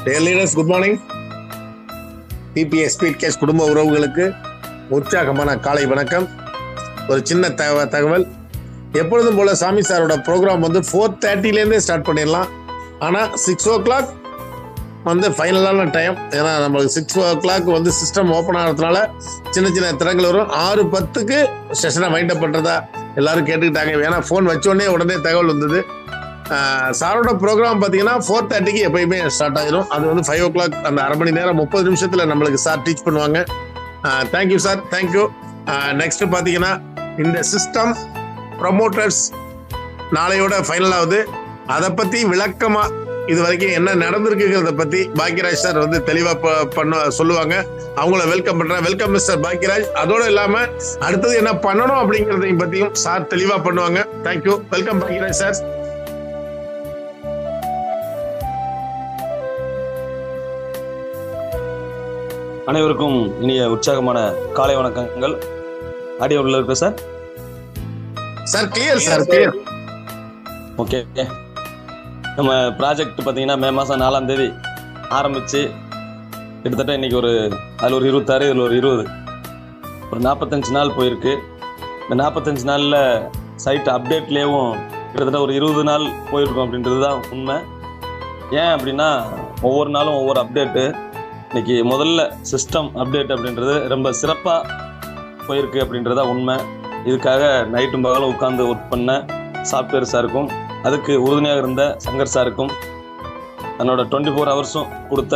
Leaders good morning. PBS ஸ்பீட்கேஸ் குடும்ப உறவுகளுக்கு உற்சாகமான காலை வணக்கம். ஒரு சின்ன தகவல். எப்பொழுதும் போல சாமி சாரோட ப்ரோக்ராம் 4:30 ஸ்டார்ட் பண்ணிடலாம். ஆனால் 6 o'clock ஃபைனலான டைம். ஏன்னா நம்மளுக்கு 6 o'clock சிஸ்டம் ஓப்பன் ஆகிறதுனால சின்ன சின்ன திறங்கள் வரும். 6:10 செஷனை வைண்ட் அப் பண்ணுறதா எல்லாரும் கேட்டுக்கிட்டாங்க. ஏன்னா ஃபோன் உடனே தகவல் வந்தது. சாரோட ப்ரோக்ராம் பார்த்தீங்கன்னா 4:30 எப்பயுமே ஸ்டார்ட் ஆகிடும். அது 5 o'clock அந்த அரை மணி நேரம் 30 நிமிஷத்தில் நம்மளுக்கு சார் டீச் பண்ணுவாங்க. Thank you sir, thank you. நெக்ஸ்ட் பார்த்தீங்கன்னா இந்த சிஸ்டம் ப்ரமோட்டர்ஸ் நாளையோட ஃபைனல் ஆகுது. அதை பற்றி விளக்கமாக இது வரைக்கும் என்ன நடந்திருக்குங்கிறத பற்றி பாக்யராஜ் சார் தெளிவாக சொல்லுவாங்க. அவங்கள வெல்கம் பண்ணுறேன். Welcome mister Bhagyaraj. அதோடு இல்லாமல் அடுத்தது என்ன பண்ணணும் அப்படிங்கிறதையும் பற்றியும் சார் தெளிவாக பண்ணுவாங்க. தேங்க்யூ. Welcome Bhagyaraj sir. அனைவருக்கும் இனிய உற்சாகமான காலை வணக்கங்கள். ஆடியோ உள்ள இருக்கு sir? Sir clear sir, clear. Okay. நம்ம ப்ராஜெக்ட் பார்த்தீங்கன்னா மே மாதம் 4ஆம் தேதி ஆரம்பித்து கிட்டத்தட்ட இன்றைக்கி அதில் ஒரு 26, இதில் ஒரு 20, ஒரு 45 நாள் போயிருக்கு. இந்த 45 நாளில் சைட் அப்டேட்லேயும் கிட்டத்தட்ட ஒரு 20 நாள் போயிருக்கோம் அப்படின்றது தான் உண்மை. ஏன் அப்படின்னா ஒவ்வொரு நாளும் ஒவ்வொரு அப்டேட்டு. இன்றைக்கி முதல்ல சிஸ்டம் அப்டேட் அப்படின்றது ரொம்ப சிறப்பாக போயிருக்கு அப்படின்றதா உண்மை. இதுக்காக நைட்டும் பகலும் உட்காந்து ஒர்க் பண்ண சாஃப்ட்வேர் சாருக்கும், அதுக்கு உறுதுணையாக இருந்த சங்கர் சாருக்கும், தன்னோட 24 ஹவர்ஸும் கொடுத்த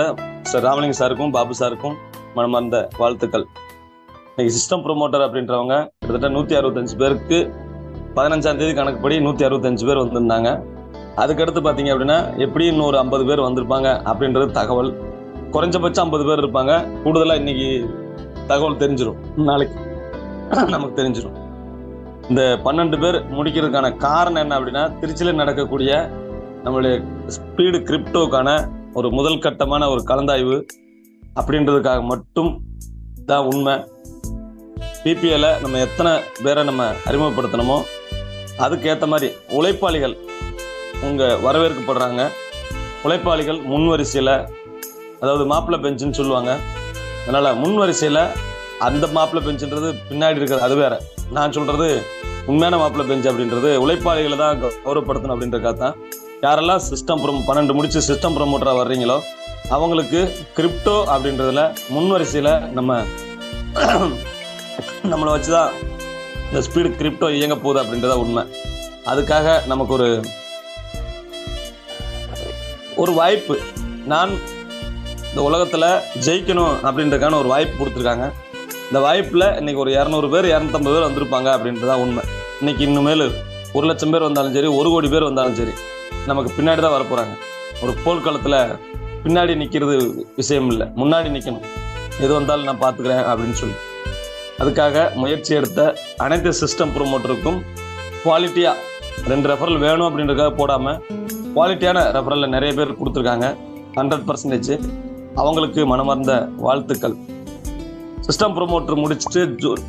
சார் ராமலிங்க சாருக்கும், பாபு சாருக்கும் மனமார்ந்த வாழ்த்துக்கள். இன்றைக்கி சிஸ்டம் ப்ரொமோட்டர் அப்படின்றவங்க கிட்டத்தட்ட 165 பேருக்கு 15ஆம் தேதி கணக்குப்படி 165 பேர் வந்திருந்தாங்க. அதுக்கடுத்து பார்த்தீங்க அப்படின்னா எப்படி இன்னொரு 50 பேர் வந்திருப்பாங்க அப்படின்றது தகவல். குறைஞ்சபட்சம் 50 பேர் இருப்பாங்க. கூடுதலாக இன்னைக்கு தகவல் தெரிஞ்சிடும், நாளைக்கு நமக்கு தெரிஞ்சிடும். இந்த 12 பேர் முடிக்கிறதுக்கான காரணம் என்ன அப்படின்னா, திருச்சியில் நடக்கக்கூடிய நம்மளுடைய ஸ்பீடு கிரிப்டோக்கான ஒரு முதல் கட்டமான ஒரு கலந்தாய்வு அப்படின்றதுக்காக மட்டும் தான் உண்மை. பிபிஎல்ல நம்ம எத்தனை பேரை நம்ம அறிமுகப்படுத்தணுமோ அதுக்கேற்ற மாதிரி உழைப்பாளிகள் வரவேற்கப்படுறாங்க. உழைப்பாளிகள் முன்வரிசையில், அதாவது மாப்பிள்ளை பெஞ்சுன்னு சொல்லுவாங்க. அதனால் முன்வரிசையில் அந்த மாப்பிள்ளை பெஞ்சுன்றது பின்னாடி இருக்கிறது அது வேறு. நான் சொல்கிறது உண்மையான மாப்பிள்ளை பெஞ்சு அப்படின்றது உழைப்பாளிகளை தான் கௌரவப்படுத்தணும் அப்படின்றக்காக தான். யாரெல்லாம் சிஸ்டம் 12 முடிச்சு சிஸ்டம் ப்ரமோட்டராக வர்றீங்களோ அவங்களுக்கு கிரிப்டோ அப்படின்றதுல முன்வரிசையில் நம்மளை வச்சு தான் இந்த ஸ்பீடு கிரிப்டோ இயங்க போகுது அப்படின்றத உண்மை. அதுக்காக நமக்கு ஒரு வாய்ப்பு, நான் இந்த உலகத்தில் ஜெயிக்கணும் அப்படின்றதுக்கான ஒரு வாய்ப்பு கொடுத்துருக்காங்க. இந்த வாய்ப்பில் இன்றைக்கி ஒரு 200 பேர் 250 பேர் வந்திருப்பாங்க அப்படின்றதான் உண்மை. இன்றைக்கி இன்னுமேல் 1,00,000 பேர் வந்தாலும் சரி, 1 கோடி பேர் வந்தாலும் சரி, நமக்கு பின்னாடி தான் வரப்போகிறாங்க. ஒரு போர்க்காலத்தில் பின்னாடி நிற்கிறது விஷயம் இல்லை, முன்னாடி நிற்கணும். எது வந்தாலும் நான் பார்த்துக்கிறேன் அப்படின்னு சொல்லி அதுக்காக முயற்சி எடுத்த அனைத்து சிஸ்டம் ப்ரொமோட்டருக்கும் குவாலிட்டியாக 2 ரெஃபரல் வேணும் அப்படின்றதுக்காக போடாமல் குவாலிட்டியான ரெஃபரலில் நிறைய பேர் கொடுத்துருக்காங்க. 100% அவங்களுக்கு மனமார்ந்த வாழ்த்துக்கள். சிஸ்டம் ப்ரொமோட்டர் முடிச்சுட்டு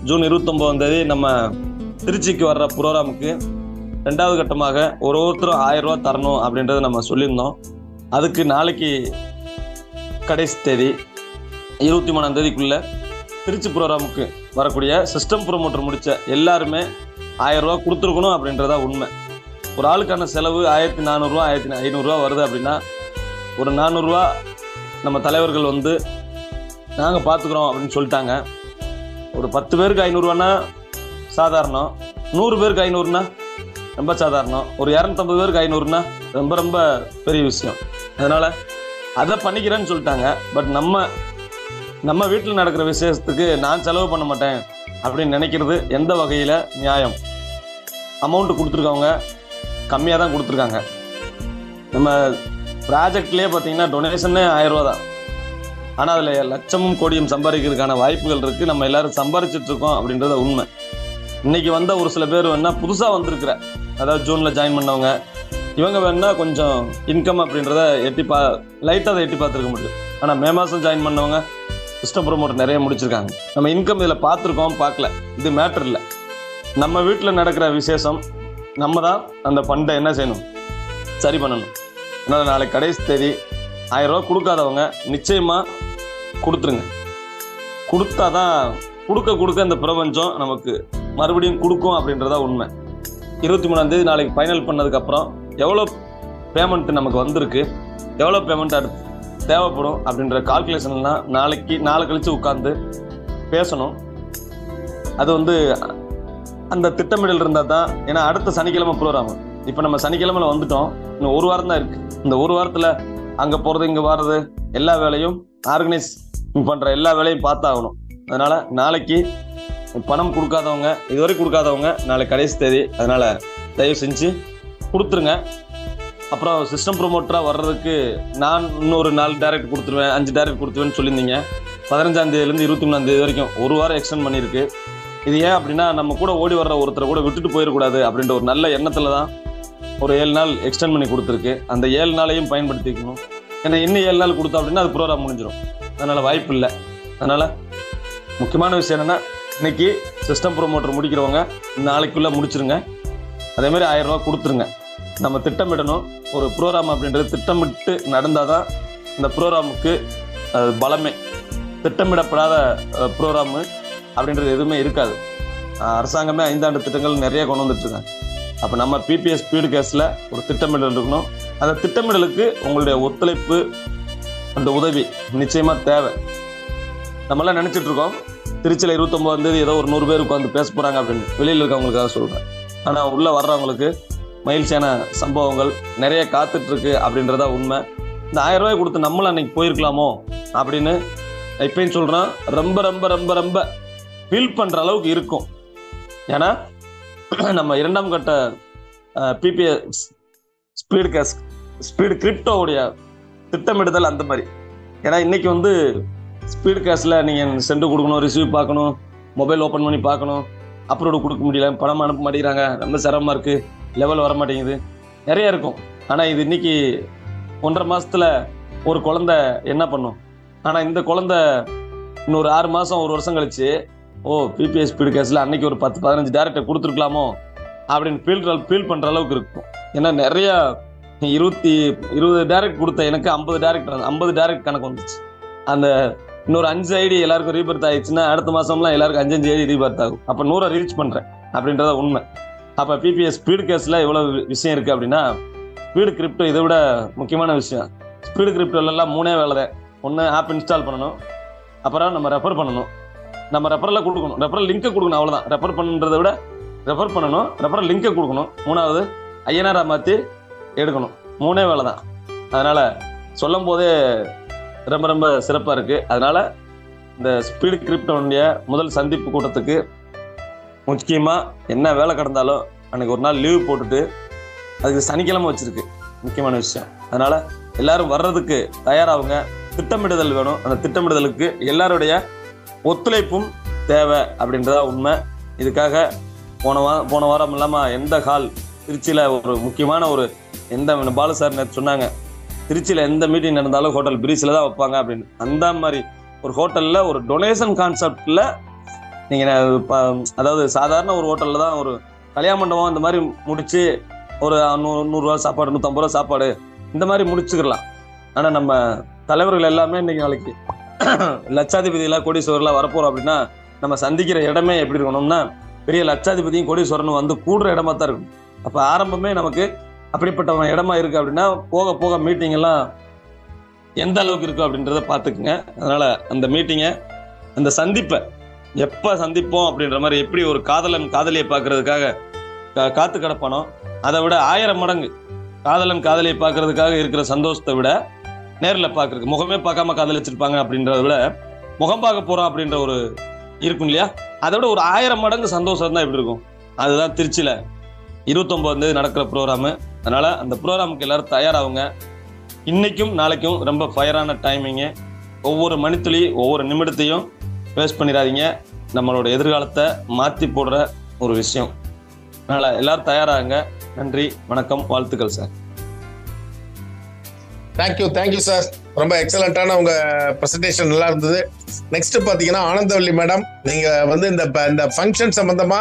ஜூன் 29ஆம் தேதி நம்ம திருச்சிக்கு வர்ற ப்ரோக்ராமுக்கு 2வது கட்டமாக ஒருத்தரும் 1000 ரூபா தரணும் அப்படின்றத நம்ம சொல்லியிருந்தோம். அதுக்கு நாளைக்கு கடைசி தேதி 23ஆம் தேதிக்குள்ளே திருச்சி ப்ரோக்ராமுக்கு வரக்கூடிய சிஸ்டம் ப்ரொமோட்டர் முடித்த எல்லாருமே 1000 ரூபா கொடுத்துருக்கணும் அப்படின்றதா உண்மை. ஒரு ஆளுக்கான செலவு 1400 ரூபா 1500 ரூபா வருது அப்படின்னா ஒரு 400 ரூபா நம்ம தலைவர்கள் நாங்கள் பார்த்துக்குறோம் அப்படின்னு சொல்லிட்டாங்க. ஒரு 10 பேருக்கு 500 ரூபான்னா சாதாரணம், 100 பேருக்கு 500னா ரொம்ப சாதாரணம், ஒரு 250 பேருக்கு 500னா ரொம்ப ரொம்ப பெரிய விஷயம். அதனால் அதை பண்ணிக்கிறேன்னு சொல்லிட்டாங்க. பட் நம்ம வீட்டில் நடக்கிற விசேஷத்துக்கு நான் செலவு பண்ண மாட்டேன் அப்படின்னு நினைக்கிறது எந்த வகையில் நியாயம்? அமௌண்ட்டு கொடுத்துருக்கவங்க கம்மியாக தான் கொடுத்துருக்காங்க. நம்ம ப்ராஜெக்ட்லேயே பார்த்தீங்கன்னா டொனேஷனே 1000 ரூபா தான். ஆனால் அதில் லட்சமும் கோடியும் சம்பாதிக்கிறதுக்கான வாய்ப்புகள் இருக்குது. நம்ம எல்லோரும் சம்பாதிச்சிட்ருக்கோம் அப்படின்றத உண்மை. இன்றைக்கி ஒரு சில பேர் புதுசாக வந்திருக்கிற, அதாவது ஜூனில் ஜாயின் பண்ணவங்க, இவங்க வேணால் கொஞ்சம் இன்கம் அப்படின்றத லைட்டாக அதை எட்டி பார்த்துருக்க முடியும். ஆனால் மே மாதம் ஜாயின் பண்ணவங்க சிஸ்டம் ப்ரொமோட்டர் நிறைய முடிச்சிருக்காங்க. நம்ம இன்கம் இதில் பார்த்துருக்கோம், பார்க்கல, இது மேட்டர் இல்லை. நம்ம வீட்டில் நடக்கிற விசேஷம் நம்ம தான் அந்த ஃபண்டை என்ன செய்யணும், சரி பண்ணணும். அதனால் நாளைக்கு கடைசி தேதி 1000 ரூபா கொடுக்காதவங்க நிச்சயமாக கொடுத்துருங்க. கொடுத்தாதான் கொடுக்க இந்த பிரபஞ்சம் நமக்கு மறுபடியும் கொடுக்கும் அப்படின்றதா உண்மை. 23ஆம் தேதி நாளைக்கு ஃபைனல் பண்ணதுக்கப்புறம் எவ்வளோ பேமெண்ட் நமக்கு வந்திருக்கு, எவ்வளோ பேமெண்ட் அடுத்து தேவைப்படும் அப்படின்ற கால்குலேஷன்லாம் நாளை கழித்து உட்காந்து பேசணும். அது அந்த திட்டமிடல் இருந்தால் தான். ஏன்னா அடுத்த சனிக்கிழமை ப்ரோக்ராம். இப்போ நம்ம சனிக்கிழமையில் வந்துட்டோம், இன்னும் ஒரு வாரம் தான் இருக்குது. இந்த ஒரு வாரத்தில் அங்கே போகிறது இங்கே வர்றது எல்லா வேலையும் ஆர்கனைஸ் பண்ணுற எல்லா வேலையும் பார்த்தாகணும். அதனால் நாளைக்கு பணம் கொடுக்காதவங்க, இதுவரை கொடுக்காதவங்க நாளைக்கு கடைசி தேதி. அதனால் தயவு செஞ்சு கொடுத்துருங்க. அப்புறம் சிஸ்டம் ப்ரொமோட்டராக வர்றதுக்கு நான் இன்னொரு 4 டைரக்ட் கொடுத்துருவேன், 5 டைரக்ட் கொடுத்துருவேன்னு சொல்லியிருந்தீங்க. 15ஆம் தேதியிலேருந்து 23ஆம் தேதி வரைக்கும் ஒரு வாரம் எக்ஸ்டெண்ட் பண்ணியிருக்கு. இது ஏன் அப்படின்னா நம்ம கூட ஓடி வர்ற ஒருத்தரை கூட விட்டுட்டு போயிடக்கூடாது அப்படின்ற ஒரு நல்ல எண்ணத்தில் தான் ஒரு 7 நாள் எக்ஸ்டெண்ட் பண்ணி கொடுத்துருக்கு. அந்த 7 நாளையும் பயன்படுத்திக்கணும். ஏன்னா இன்னும் 7 நாள் கொடுத்தோம் அப்படின்னா அது ப்ரோக்ராம் முடிஞ்சிடும். அதனால் வாய்ப்பு இல்லை. அதனால் முக்கியமான விஷயம் என்னென்னா, இன்னைக்கு சிஸ்டம் ப்ரொமோட்டர் முடிக்கிறவங்க நாளைக்குள்ளே முடிச்சிருங்க. அதேமாதிரி 1000 ரூபா கொடுத்துருங்க. நம்ம திட்டமிடணும். ஒரு ப்ரோக்ராம் அப்படின்றது திட்டமிட்டு நடந்தால் தான் இந்த ப்ரோக்ராமுக்கு பலமே. திட்டமிடப்படாத ப்ரோக்ராமு அப்படின்றது எதுவுமே இருக்காது. அரசாங்கமே 5 ஆண்டு திட்டங்கள் நிறைய கொண்டு வந்துட்டுருக்காங்க. அப்போ நம்ம பிபிஎஸ் ஸ்பீடு கேஸில் ஒரு திட்டமிடல் இருக்கணும். அந்த திட்டமிடலுக்கு உங்களுடைய ஒத்துழைப்பு, அந்த உதவி நிச்சயமாக தேவை. நம்மளாம் நினச்சிட்ருக்கோம் திருச்சியில் 29ஆம் தேதி ஏதோ ஒரு 100 பேர் உட்காந்து பேச போகிறாங்க அப்படின்னு. வெளியில் இருக்கவங்களுக்காக சொல்கிறேன். ஆனால் உள்ளே வர்றவங்களுக்கு மகிழ்ச்சியான சம்பவங்கள் நிறைய காத்துட்ருக்கு அப்படின்றதா உண்மை. இந்த 1000 ரூபாய் கொடுத்து நம்மளும் அன்றைக்கி போயிருக்கலாமோ அப்படின்னு இப்பயும் சொல்கிறேன். ரொம்ப ரொம்ப ரொம்ப ரொம்ப ஃபீல் பண்ணுற அளவுக்கு இருக்கும். ஏன்னா நம்ம 2ஆம் கட்ட பிபிஎஸ் ஸ்பீடு கிரிப்டோவுடைய திட்டமிடுதல் அந்த மாதிரி. ஏன்னா இன்றைக்கி ஸ்பீடு கேஸில் நீங்கள் சென்ட் கொடுக்கணும், ரிசீவ் பார்க்கணும், மொபைல் ஓப்பன் பண்ணி பார்க்கணும், அப்லோடு கொடுக்க முடியல, பணம் அனுப்ப மாட்டேங்கிறாங்க, ரொம்ப சிரமமாக இருக்குது, லெவல் வர மாட்டேங்குது, நிறைய இருக்கும். ஆனால் இது இன்றைக்கி 1.5 மாதத்தில் ஒரு குழந்தை என்ன பண்ணும்? ஆனால் இந்த குழந்தை இன்னொரு 6 மாதம் 1 வருஷம் கழிச்சு பிபிஎஸ் ஸ்பீடு கேஸில் அன்றைக்கி ஒரு 10-15 டேரக்டை கொடுத்துருக்கலாமோ அப்படின்னு ஃபீல் பண்ணுற அளவுக்கு இருக்கும். ஏன்னா நிறையா 20 டேரக்ட் கொடுத்த எனக்கு 50 டேரக்ட் கணக்கு வந்துச்சு. அந்த இன்னொரு 5 ஐடி எல்லாருக்கும் ரீபர்த் ஆயிடுச்சுன்னா அடுத்த மாதம்லாம் எல்லாருக்கும் 5 ஐடி ரீபர்த் ஆகும். அப்போ 100 ரீச் பண்ணுறேன் அப்படின்றத உண்மை. அப்போ பிபிஎஸ் ஸ்பீடு கேஸில் எவ்வளோ விஷயம் இருக்குது அப்படின்னா, ஸ்பீடு கிரிப்டோ இதை விட முக்கியமான விஷயம். ஸ்பீடு கிரிப்டோலாம் 3 வேலை தான். ஒன்று ஆப் இன்ஸ்டால் பண்ணணும், அப்புறம் நம்ம ரெஃபர் பண்ணணும், நம்ம ரெஃபரில் கொடுக்கணும், ரெஃபரல் லிங்கை கொடுக்கணும். அவ்வளோதான். ரெஃபர் பண்ணுறதை விட ரெஃபர் பண்ணணும், ரெஃபரல் லிங்கை கொடுக்கணும், 3வது ஐஎன்ஆராக மாற்றி எடுக்கணும். 3 வேலை தான். அதனால் சொல்லும் போதே ரொம்ப ரொம்ப சிறப்பாக இருக்குது. அதனால் இந்த ஸ்பீடு கிரிப்டோனுடைய முதல் சந்திப்பு கூட்டத்துக்கு முக்கியமாக என்ன வேலை கிடந்தாலும் அன்றைக்கி ஒரு நாள் லீவ் போட்டுட்டு, அதுக்கு சனிக்கிழமை வச்சுருக்கு முக்கியமான விஷயம். அதனால் எல்லோரும் வர்றதுக்கு தயாராகுங்க. திட்டமிடுதல் வேணும். அந்த திட்டமிடுதலுக்கு எல்லாருடைய ஒத்துழைப்பும் தேவை அப்படின்றதா உண்மை. இதுக்காக போன வாரம் இல்லாமல் எந்த ஹால் திருச்சியில் ஒரு முக்கியமான எந்த பாலு சார் நேற்று சொன்னாங்க, திருச்சியில் எந்த மீட்டிங் நடந்தாலும் ஹோட்டல் பிரீஸில் தான் வைப்பாங்க அப்படின்னு. அந்த மாதிரி ஒரு ஹோட்டலில் ஒரு டொனேஷன் கான்செப்டில் நீங்கள் அதாவது சாதாரண ஒரு ஹோட்டலில் தான் ஒரு கல்யாண மண்டபம் இந்த மாதிரி முடித்து ஒரு 100 ரூபா சாப்பாடு, 150 ரூபா சாப்பாடு இந்த மாதிரி முடிச்சுக்கலாம். ஆனால் நம்ம தலைவர்கள் எல்லாமே இன்றைக்கி நாளைக்கு லட்சாதிபதியெல்லாம் கோடீஸ்வரெலாம் வரப்போகிறோம் அப்படின்னா, நம்ம சந்திக்கிற இடமே எப்படி இருக்கணும்னா பெரிய லட்சாதிபதியும் கோடீஸ்வரனும் கூடுற இடமா தான் இருக்கும். அப்போ ஆரம்பமே நமக்கு அப்படிப்பட்ட இடமா இருக்குது அப்படின்னா, போக போக மீட்டிங் எல்லாம் எந்த அளவுக்கு இருக்கும் அப்படின்றத பார்த்துக்குங்க. அதனால் அந்த மீட்டிங்கை, அந்த சந்திப்பை எப்போ சந்திப்போம் அப்படின்ற மாதிரி, எப்படி ஒரு காதலன் காதலியை பார்க்கறதுக்காக காத்து கிடப்பானோ அதை விட 1000 மடங்கு காதலன் காதலியை பார்க்கறதுக்காக இருக்கிற சந்தோஷத்தை விட நேரில் பார்க்கறதுக்கு, முகமே பார்க்காம காதலிச்சிருப்பாங்க அப்படின்றத விட முகம் பார்க்க போகிறோம் அப்படின்ற ஒரு இருக்கும் இல்லையா, அதை விட ஒரு 1000 மடங்கு சந்தோஷம் தான் எப்படி இருக்கும். அதுதான் திருச்சியில் 29ஆம் தேதி நடக்கிற ப்ரோக்ராமு. அதனால் அந்த ப்ரோக்ராமுக்கு எல்லோரும் தயாராகுங்க. இன்றைக்கும் நாளைக்கும் ரொம்ப ஃபயரான டைமிங்கு. ஒவ்வொரு மணித்துளி ஒவ்வொரு நிமிடத்தையும் வேஸ்ட் பண்ணிடாதீங்க. நம்மளோட எதிர்காலத்தை மாற்றி போடுற ஒரு விஷயம். அதனால் எல்லோரும் தயாராகுங்க. நன்றி, வணக்கம், வாழ்த்துக்கள் சார். Thank you sir. ரொம்ப எக்ஸலண்டான உங்க பிரசன்டேஷன் நல்லா இருந்தது. நெக்ஸ்ட் பாத்தீங்கன்னா ஆனந்தவல்லி மேடம், நீங்க வந்து இந்த ஃபங்க்ஷன் சம்பந்தமா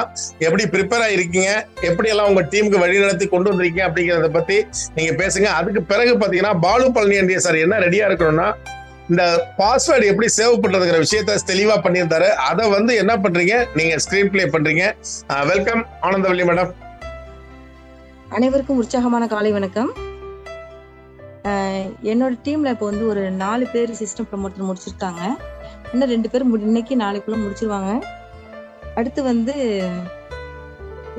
எப்படி ப்ரிப்பேர் ஆயிருக்கீங்க, எப்படி எல்லாம் உங்க டீமுக்கு வழிநடத்தி கொண்டு வந்திருக்கீங்க அப்படிங்கறத பத்தி நீங்க பேசுங்க. அதுக்கு பிறகு பாத்தீங்கன்னா பாலு பழனியாண்டி சார் என்ன ரெடியா இருக்கணும்னா, இந்த பாஸ்வேர்டு எப்படி சேவ் பண்றதுங்கிற விஷயத்த தெளிவா பண்ணியிருந்தாரு. அதை வந்து என்ன பண்றீங்க, நீங்க ஸ்கிரீன் பிளே பண்றீங்க. Welcome Anandavalli madam. அனைவருக்கும் உற்சாகமான காலை வணக்கம். என்னோட டீம்ல இப்போ வந்து ஒரு 4 பேர் சிஸ்டம் ப்ரமோட்டர் முடிச்சிருக்காங்க. இன்னும் 2 பேர் இன்னைக்கு நாளைக்குள்ள முடிச்சிருவாங்க. அடுத்து வந்து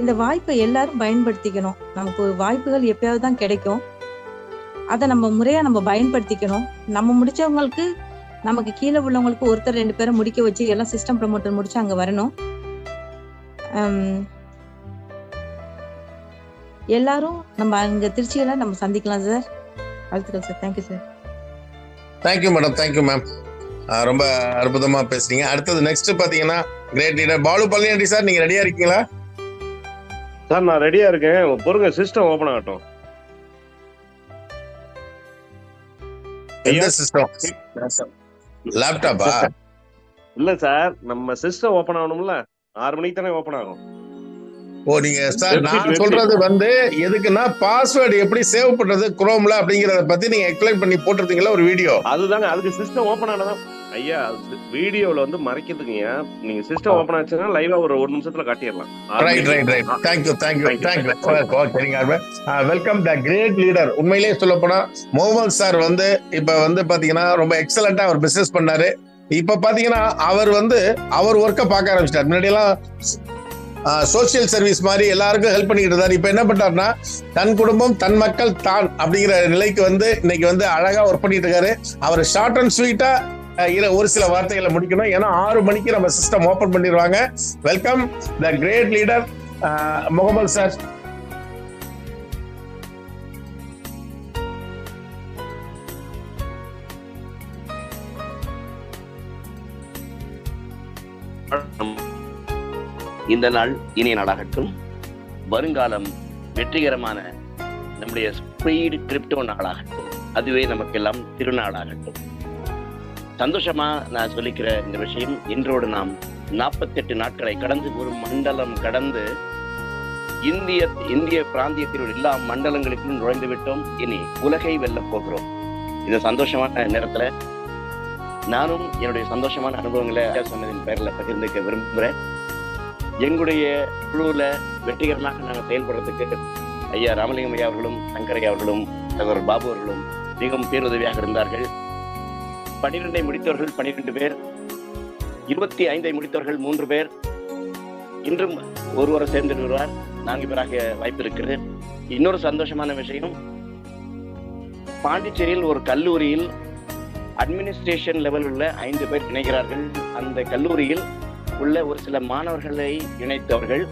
இந்த வாய்ப்பை எல்லாரும் பயன்படுத்திக்கணும். நமக்கு வாய்ப்புகள் எப்பயாவது தான் கிடைக்கும். அதை நம்ம முறையா நம்ம பயன்படுத்திக்கணும். நம்ம முடிச்சவங்களுக்கு நமக்கு கீழே உள்ளவங்களுக்கு ஒருத்தர் 2 பேரை முடிக்க வச்சு எல்லாம் சிஸ்டம் ப்ரமோட்டர் முடிச்சு அங்க வரணும். எல்லாரும் நம்ம அங்க திருச்சியில நம்ம சந்திக்கலாம் சார். வாழ்த்துக்கள் sir. Thank you sir. Thank you madam. Thank you ma'am. ரொம்ப அற்புதமா பேசுறீங்க. அடுத்தது நெக்ஸ்ட் பாத்தீங்கன்னா great leader Balu Palaniyandi sir, நீங்க ரெடியா இருக்கீங்களா? சார் நான் ரெடியா இருக்கேன். பொறுங்க, சிஸ்டம் ஓபன் ஆகட்டும். எந்த சிஸ்டம்? லேப்டாப்பா? இல்ல சார், நம்ம சிஸ்டம் ஓபன் ஆகணும்ல, 6 மணிக்கு தானே ஓபன் ஆகும். ஓ, நீங்க சார் நான் சொல்றது வந்து எதுக்குன்னா பாஸ்வேர்டு எப்படி சேவ் பண்றது குரோம்ல அப்படிங்கறத பத்தி நீங்க எக்ஸ்பிளைன் பண்ணி போட்டிருந்தீங்களா ஒரு வீடியோ. அதுதாங்க, அதுக்கு சிஸ்டம் ஓபன் ஆனதான் ஐயா. வீடியோல வந்து மறைக்கிறதுங்க. நீங்க சிஸ்டம் ஓபன் ஆச்சுன்னா லைவா ஒரு 1 நிமிஷத்துல காட்டிடலாம். Right. Thank you. Welcome the great leader. உண்மையிலேயே சொல்ல போனா முகமது சார் வந்து இப்ப வந்து பாத்தீங்கன்னா ரொம்ப எக்ஸலண்டா அவர் பிசினஸ் பண்ணாரு. இப்ப பாத்தீங்கன்னா அவர் ஒர்க்க பார்க்க ஆரம்பிச்சிட்டார். முன்னாடி எல்லாம் சோசியல் சர்வீஸ் மாதிரி எல்லாருக்கும் ஹெல்ப் பண்ணிக்கிட்டு இருந்தாரு. இப்ப என்ன பண்ணாருன்னா தன் குடும்பம் தன் மக்கள் தான் அப்படிங்கிற நிலைக்கு வந்து இன்னைக்கு வந்து அழகா ஒர்க் பண்ணிட்டு இருக்காரு. அவர் ஷார்ட் அண்ட் ஸ்வீட்டா ஒரு சில வார்த்தைகளை முடிக்கணும். ஏன்னா 6 மணிக்கு நம்ம சிஸ்டம் ஓபன் பண்ணிடுவாங்க. Welcome the great leader Mohammed sir. இந்த நாள் இனிய நாளாகட்டும். வருங்காலம் வெற்றிகரமான நம்முடைய ஸ்பீடு கிரிப்டோ நாளாகட்டும். அதுவே நமக்கெல்லாம் திருநாளாகட்டும். சந்தோஷமா நான் சொல்லிக்கிற இந்த விஷயம், இன்றோடு நாம் 48 நாட்களை கடந்து ஒரு மண்டலம் கடந்து இந்திய பிராந்தியத்தில் எல்லா மண்டலங்களுக்கும் நுழைந்து விட்டோம். இனி உலகை வெல்ல போகிறோம். இந்த சந்தோஷமான நேரத்துல நானும் என்னுடைய சந்தோஷமான அனுபவங்களை சொன்னதின் பேர்ல பகிர்ந்துக்க விரும்புகிறேன். எங்களுடைய குழுவில் வெற்றிகரமாக நாங்கள் செயல்படுறதுக்கு ஐயா ராமலிங்கம் ஐயா அவர்களும் சங்கரையா அவர்களும் சகோதரர் பாபு அவர்களும் மிகவும் பேருதவியாக இருந்தார்கள். 12 முடித்தவர்கள் 12 பேர், 25 முடித்தவர்கள் 3 பேர், இன்றும் ஒருவரை சேர்ந்து வருவார். 4 பேராக வாய்ப்பு இருக்கிறது. இன்னொரு சந்தோஷமான விஷயம், பாண்டிச்சேரியில் ஒரு கல்லூரியில் அட்மினிஸ்ட்ரேஷன் லெவல் உள்ள 5 பேர் இணைகிறார்கள். அந்த கல்லூரியில் உள்ள ஒரு சில மாணவர்களை இணைத்தவர்கள்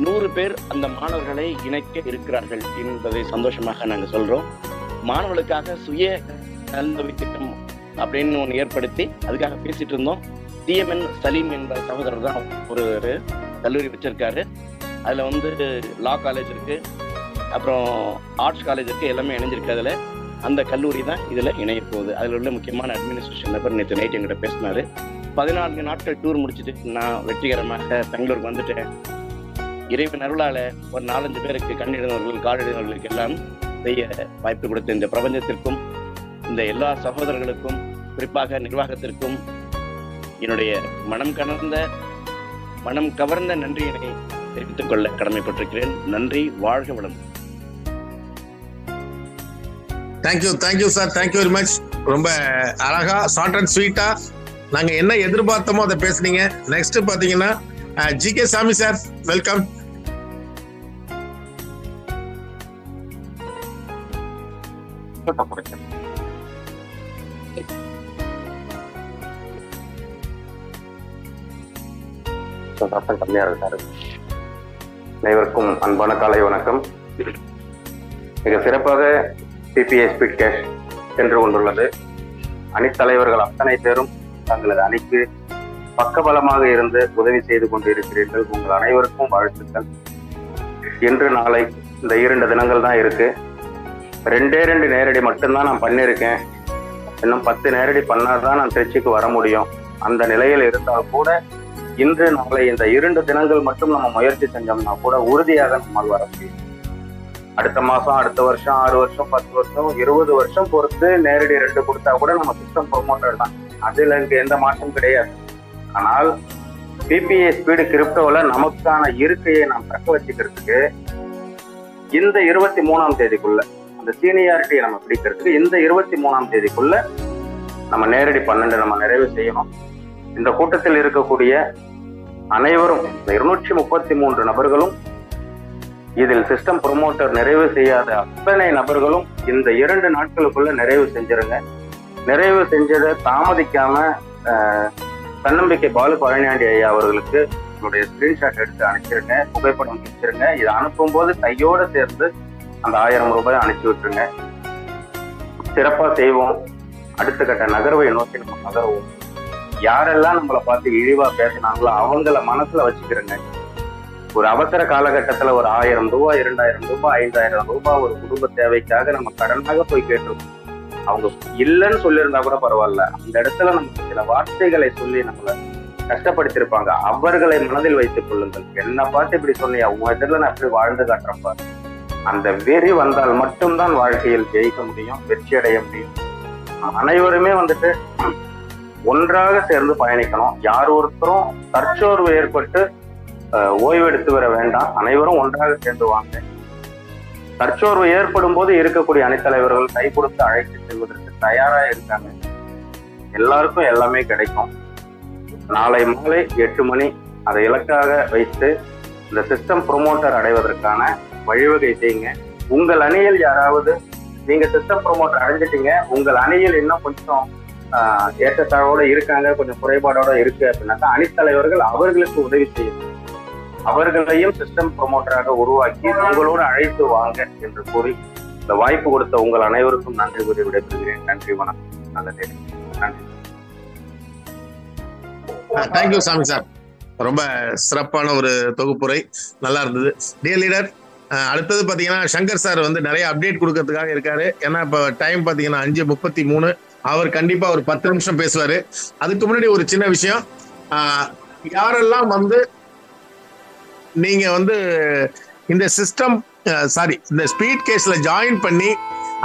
100 பேர் அந்த மாணவர்களை இணைக்க இருக்கிறார்கள் என்பதை சந்தோஷமாக நாங்கள் சொல்றோம். மாணவர்களுக்காக சுய கல்வி திட்டம் அப்படின்னு ஒன்று ஏற்படுத்தி அதுக்காக பேசிட்டு இருந்தோம். TMN சலீம் என்ற சகோதரர் தான் ஒரு கல்லூரி வச்சிருக்காரு. அதுல வந்து லா காலேஜ் இருக்கு, அப்புறம் ஆர்ட்ஸ் காலேஜ் இருக்கு, எல்லாமே இணைஞ்சிருக்கு. அதுல அந்த கல்லூரி தான் இதுல இணைய போகுது. அதுல உள்ள முக்கியமான அட்மினிஸ்ட்ரேஷன் நபர் நேற்று நைட் என்கிட்ட பேசினாரு. 14 நாட்கள் டூர் முடிச்சுட்டு நான் வெற்றிகரமாக பெங்களூருக்கு வந்துட்டேன். இறைவன் அருளால ஒரு 4-5 பேருக்கு கண்ணிடுந்தவர்கள் காலிடுந்தவர்களுக்கு எல்லாம் செய்ய வாய்ப்பு கொடுத்த இந்த பிரபஞ்சத்திற்கும் இந்த எல்லா சகோதரர்களுக்கும் குறிப்பாக நிர்வாகத்திற்கும் என்னுடைய மனம் கவர்ந்த நன்றியினை தெரிவித்துக் கொள்ள கடமைப்பட்டிருக்கிறேன். நன்றி. வாழ்க வளம். Thank you sir. Thank you very much. ரொம்ப அழகா ஷார்ட் அண்ட் ஸ்வீட்டா நாங்க என்ன எதிர்பார்த்தோமோ அதை பேசுனீங்க. நெக்ஸ்ட் பாத்தீங்கன்னா GK சாமி சார், வெல்கம். கம்மியா இருக்காரு. அனைவருக்கும் அன்பான காலை வணக்கம். மிக சிறப்பாக PPA ஸ்பீட் கேஷ் சென்று கொண்டுள்ளது. அணித்தலைவர்கள் அத்தனை பேரும் தங்களது அணிக்கு பக்கபலமாக இருந்து உதவி செய்து கொண்டிருக்கிறீர்கள். உங்கள் அனைவருக்கும் வாழ்த்துக்கள். இன்று நாளை இந்த 2 தினங்கள் தான் இருக்கு. 2 நேரடி மட்டும்தான் நான் பண்ணியிருக்கேன். இன்னும் 10 நேரடி பண்ணாதான் நான் திருச்சிக்கு வர முடியும். அந்த நிலையில் இருந்தால் கூட இன்று நாளை இந்த 2 தினங்கள் மட்டும் நம்ம முயற்சி செஞ்சோம்னா கூட உறுதியாக நம்மால் வர முடியும். அடுத்த மாசம், அடுத்த வருஷம், 6 வருஷம், 10 வருஷம், 20 வருஷம் பொறுத்து நேரடி 2 கொடுத்தா கூட நம்ம சிஸ்டம் ப்ரொமோட்டர் தான். அதுல எனக்கு எந்த மாற்றம் கிடையாது. ஆனால் பிபிஏ ஸ்பீடு கிரிப்டோல நமக்கான இருக்கையை நாம் தக்க வச்சுக்கிறதுக்கு இந்த 23ஆம் தேதிக்குள்ள அந்த சீனியாரிட்டியை நம்ம பிடிக்கிறதுக்கு இந்த 23ஆம் தேதிக்குள்ள நம்ம நேரடி 12 நம்ம நிறைவு செய்யணும். இந்த கூட்டத்தில் இருக்கக்கூடிய அனைவரும், இந்த 233 நபர்களும், இதில் சிஸ்டம் ப்ரொமோட்டர் நிறைவு செய்யாத அத்தனை நபர்களும் இந்த 2 நாட்களுக்குள்ள நிறைவு செஞ்சிருங்க. நிறைவு செஞ்சதை தாமதிக்காம தன்னம்பிக்கை பாலு பழனியாண்டி ஐயா அவர்களுக்கு உங்களுடைய ஸ்கிரீன்ஷாட் எடுத்து அனுப்பிச்சிருங்க, புகைப்படம் வச்சிருங்க. இதை அனுப்பும் போது கையோட சேர்ந்து அந்த 1000 ரூபாய் அனுப்பி விட்டுருங்க. சிறப்பா செய்வோம். அடுத்த கட்ட நகர்வை நோக்கி நம்ம நகர்வோம். யாரெல்லாம் நம்மளை பார்த்து இழிவா பேசினாங்களோ அவங்கள மனசுல வச்சுக்கிறேங்க. ஒரு அவசர காலகட்டத்துல ஒரு 1000 ரூபாய், 2000 ரூபாய், 5000 ரூபாய் ஒரு குடும்ப தேவைக்காக நம்ம கடனாக போய் கேட்டிருக்கோம். அவங்க இல்லைன்னு சொல்லியிருந்தா கூட பரவாயில்ல, அந்த இடத்துல நமக்கு சில வார்த்தைகளை சொல்லி நம்மளை கஷ்டப்படுத்திருப்பாங்க. அவர்களை மனதில் வைத்துக் கொள்ளுங்கள். என்ன பார்த்து இப்படி சொன்னியா, உங்க இடத்துல நான் எப்படி வாழ்ந்து காட்டுறேன் பாரு. அந்த வெறி வந்தால் மட்டும்தான் வாழ்க்கையில் ஜெயிக்க முடியும், வெற்றி அடைய முடியும். அனைவருமே ஒன்றாக சேர்ந்து பயணிக்கணும். யார் ஒருத்தரும் தற்சோர்வு ஏற்பட்டு ஓய்வெடுத்து வர வேண்டாம். அனைவரும் ஒன்றாக சேர்ந்து வாங்க. தற்சோர்வு ஏற்படும் போது இருக்கக்கூடிய அணித்தலைவர்கள் கை கொடுத்து அழைத்து செல்வதற்கு தயாரா இருக்காங்க. எல்லாருக்கும் எல்லாமே கிடைக்கும். நாளை மாலை 8 மணி அதை இலக்காக வைத்து இந்த சிஸ்டம் ப்ரொமோட்டர் அடைவதற்கான வழிவகை செய்யுங்க. உங்கள் அணியில் யாராவது, நீங்க சிஸ்டம் ப்ரொமோட்டர் அடைஞ்சிட்டீங்க, உங்கள் அணியில் இன்னும் கொஞ்சம் ஏற்றத்தாழ்வோட இருக்காங்க, கொஞ்சம் குறைபாடோட இருக்கு அப்படின்னாக்கா அணித்தலைவர்கள் அவர்களுக்கு உதவி செய்யும். அவர்களையும் சிஸ்டம் ப்ரொமோட்டராக உருவாக்கி உங்களோடு அழைத்து வாங்க என்று கூறி இந்த வாய்ப்பு கொடுத்த உங்கள் அனைவருக்கும் நன்றி கூறி விடைபெறுகிறேன். நன்றி, வணக்கம். நல்லது, நன்றி. தேங்க்யூ சாமி சார். ரொம்ப சிறப்பான ஒரு தொகுப்புரை, நல்லா இருந்தது. டியர் லீடர், அடுத்தது பாத்தீங்கன்னா சங்கர் சார் நிறைய அப்டேட் கொடுக்கறதுக்காக இருக்காரு. ஏன்னா இப்ப டைம் பாத்தீங்கன்னா 5:33. அவர் கண்டிப்பா ஒரு 10 நிமிஷம் பேசுவாரு. அதுக்கு முன்னாடி ஒரு சின்ன விஷயம், யாரெல்லாம் நீங்க இந்த சிஸ்டம் இந்த ஸ்பீட் கேஸ்ல ஜாயின் பண்ணி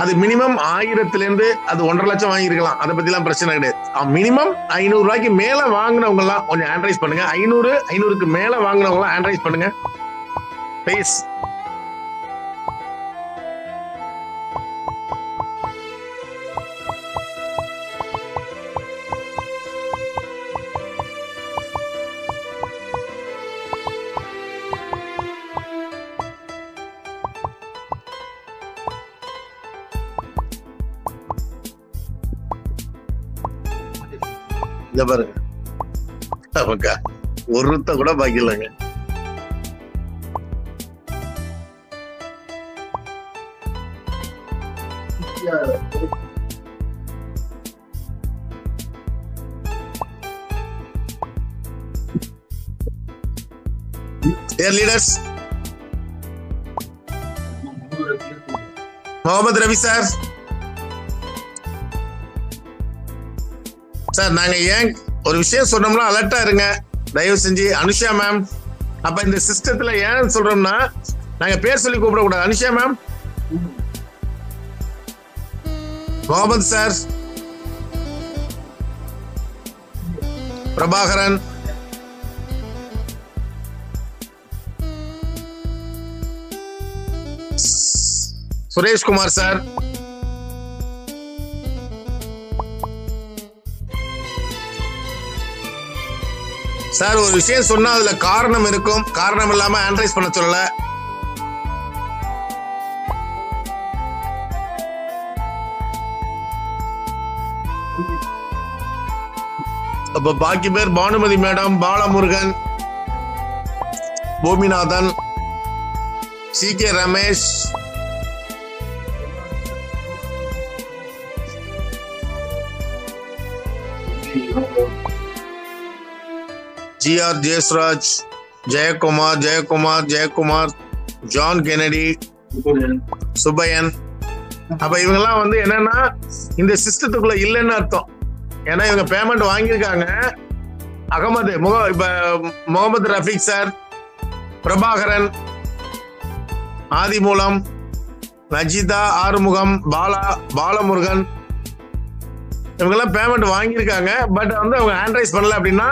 அது மினிமம் 1000 அது 1.5 லட்சம் வாங்கிருக்கலாம். அதை பத்தி எல்லாம் பிரச்சனை கிடையாது. மினிமம் 500 ரூபாய்க்கு மேல வாங்கினவங்க எல்லாம் கொஞ்சம் ஹேண்ட் ரைஸ் பண்ணுங்க. 500க்கு மேல வாங்கினவங்க எல்லாம் ஹேண்ட் ரைஸ் பண்ணுங்க ப்ளீஸ். இத பாருங்க, நமக்கு ஒருத்த கூட பாக்கி இல்லைங்க. Dear leaders, Mohammed Ravi sir, sir நாங்க ஏன் ஒரு விஷயம் சொன்னோம்னா அலர்ட்டா இருங்க தயவு செஞ்சு. அனுஷா மேம், அப்ப இந்த சிஸ்டத்துல ஏன் சொல்றோம்னா நாங்க பேர் சொல்லி கூப்பிட கூடாது. Anusha ma'am, Mohammed sir, Prabhakaran, Sureshkumar sir, sir ஒரு விஷயம் சொன்னா அதுல காரணம் இருக்கும், காரணம் இல்லாம ஆன்ரைஸ் பண்ண சொல்லல. அப்ப பாக்கி பேர் Bhanumathi madam, Balamurugan, Boominathan, CK Ramesh, GR Jayasraj, Jayakumar, John Kennedy, Subayan, அப்ப இவங்கெல்லாம் வந்து என்னன்னா இந்த சிஸ்டத்துக்குள்ள இல்லைன்னு அர்த்தம். ஏன்னா இவங்க பேமெண்ட் வாங்கியிருக்காங்க. முகமது ரஃபீக் சார், பிரபாகரன், ஆதிமூலம், நஜிதா, ஆறுமுகம், பாலமுருகன் இவங்கெல்லாம் பேமெண்ட் வாங்கியிருக்காங்க. பட் வந்து அவங்க ஹேண்ட்ரைஸ் பண்ணல அப்படின்னா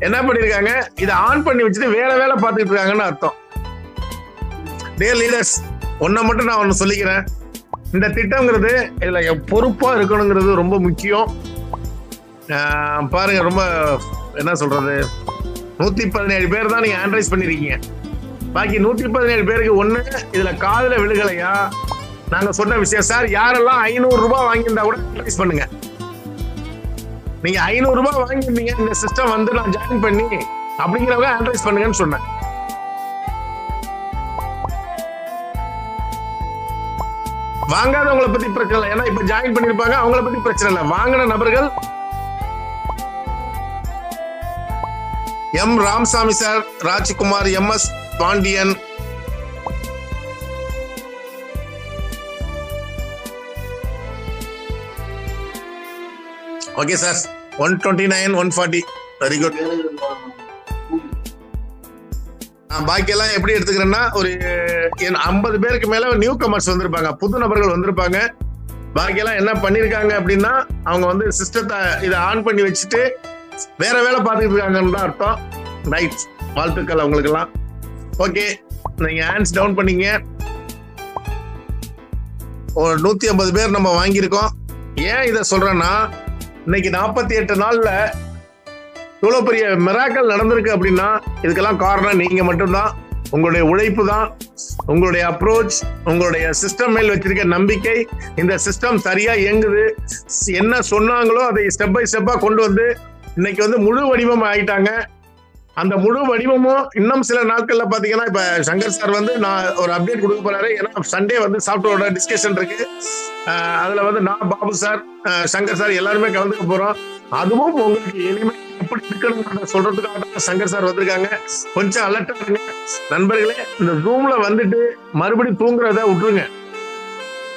என்ன பண்ணிருக்காங்க, இதை ஆன் பண்ணி வச்சுட்டு வேற வேலை பார்த்துட்டு இருக்காங்கன்னு அர்த்தம். டியர் லீடர்ஸ், ஒன்ன மட்டும் நான் ஒன்னு சொல்லிக்கிறேன். இந்த திட்டம்ங்கிறது இதுல பொறுப்பா இருக்கணுங்கிறது ரொம்ப முக்கியம். பாருங்க, ரொம்ப என்ன சொல்றது, 117 பேர் தான் நீங்க ஹேண்ட்ரைஸ் பண்ணிருக்கீங்க. பாக்கி 117 பேருக்கு ஒண்ணு இதுல காதுல விழுகலையா? நாங்க சொன்ன விஷயம் சார், யாரெல்லாம் 500 ரூபாய் வாங்கியிருந்தா கூட ஹேண்ட்ரைஸ் பண்ணுங்க. நீங்க 500 ரூபாய் வாங்கியிருந்தீங்க, இந்த சிஸ்டம் வந்து நான் ஜாயின் பண்ணி அப்படிங்கிறவங்க ஹேண்ட்ரைஸ் பண்ணுங்கன்னு சொன்னேன். வாங்காதவங்களை பத்தி பிரச்சனை இல்லை, ஏன்னா இப்ப ஜாயின் பண்ணிருப்பாங்க, அவங்கள பத்தி பிரச்சனை இல்லை. வாங்கின நபர்கள் M Ramasamy sir, Rajkumar, MS Pandian, okay sir. 129, 140 very good. பாக்கி எல்லாம் எப்படி எடுத்துக்கிறேன்னா, ஒரு 50 பேருக்கு மேல நியூ கமர்ஸ் வந்திருப்பாங்க, புது நபர்கள் வந்திருப்பாங்க. பாக்கி எல்லாம் என்ன பண்ணிருக்காங்க அப்படின்னா, அவங்க வந்து சிஸ்டத்தை இதை ஆன் பண்ணி வச்சுட்டு வேற வேலை பார்த்துட்டு இருக்காங்கன்னு தான் அர்த்தம். ரைட், வாழ்த்துக்கள் அவங்களுக்கு எல்லாம். ஓகே, நீங்க ஹேண்ட்ஸ் டவுன் பண்ணீங்க. ஒரு 150 பேர் நம்ம வாங்கியிருக்கோம். ஏன் இதை சொல்றேன்னா, இன்னைக்கு 48 நாள்ல இவ்வளவு பெரிய மிராக்கல் நடந்திருக்கு அப்படின்னா இதுக்கெல்லாம் காரணம் நீங்க மட்டும்தான். உங்களுடைய உழைப்பு தான், உங்களுடைய அப்ரோச், உங்களுடைய சிஸ்டம் மேல் வச்சிருக்க நம்பிக்கை. இந்த சிஸ்டம் சரியா இயங்குது, என்ன சொன்னாங்களோ அதை ஸ்டெப் பை ஸ்டெப்பா கொண்டு வந்து இன்னைக்கு வந்து முழு வடிவம் ஆயிட்டாங்க. அந்த முழு வடிவமும் இன்னும் சில நாட்கள்ல பாத்தீங்கன்னா, இப்ப சங்கர் சார் வந்து நான் ஒரு அப்டேட் கொடுக்க போறாரு. ஏன்னா சண்டே வந்து சாஃப்ட்வேரோட டிஸ்கஷன் இருக்கு. அதுல வந்து நான், பாபு சார், சங்கர் சார் எல்லாருமே கலந்துக்க போறோம். அதுவும் உங்களுக்கு எளிமை எப்படி இருக்கணும் சொல்றதுக்காக சங்கர் சார் வந்திருக்காங்க. கொஞ்சம் அலர்ட்டா இருங்க நண்பர்களே. இந்த ஜூம்ல வந்துட்டு மறுபடியும் தூங்குறத விட்டுருங்க.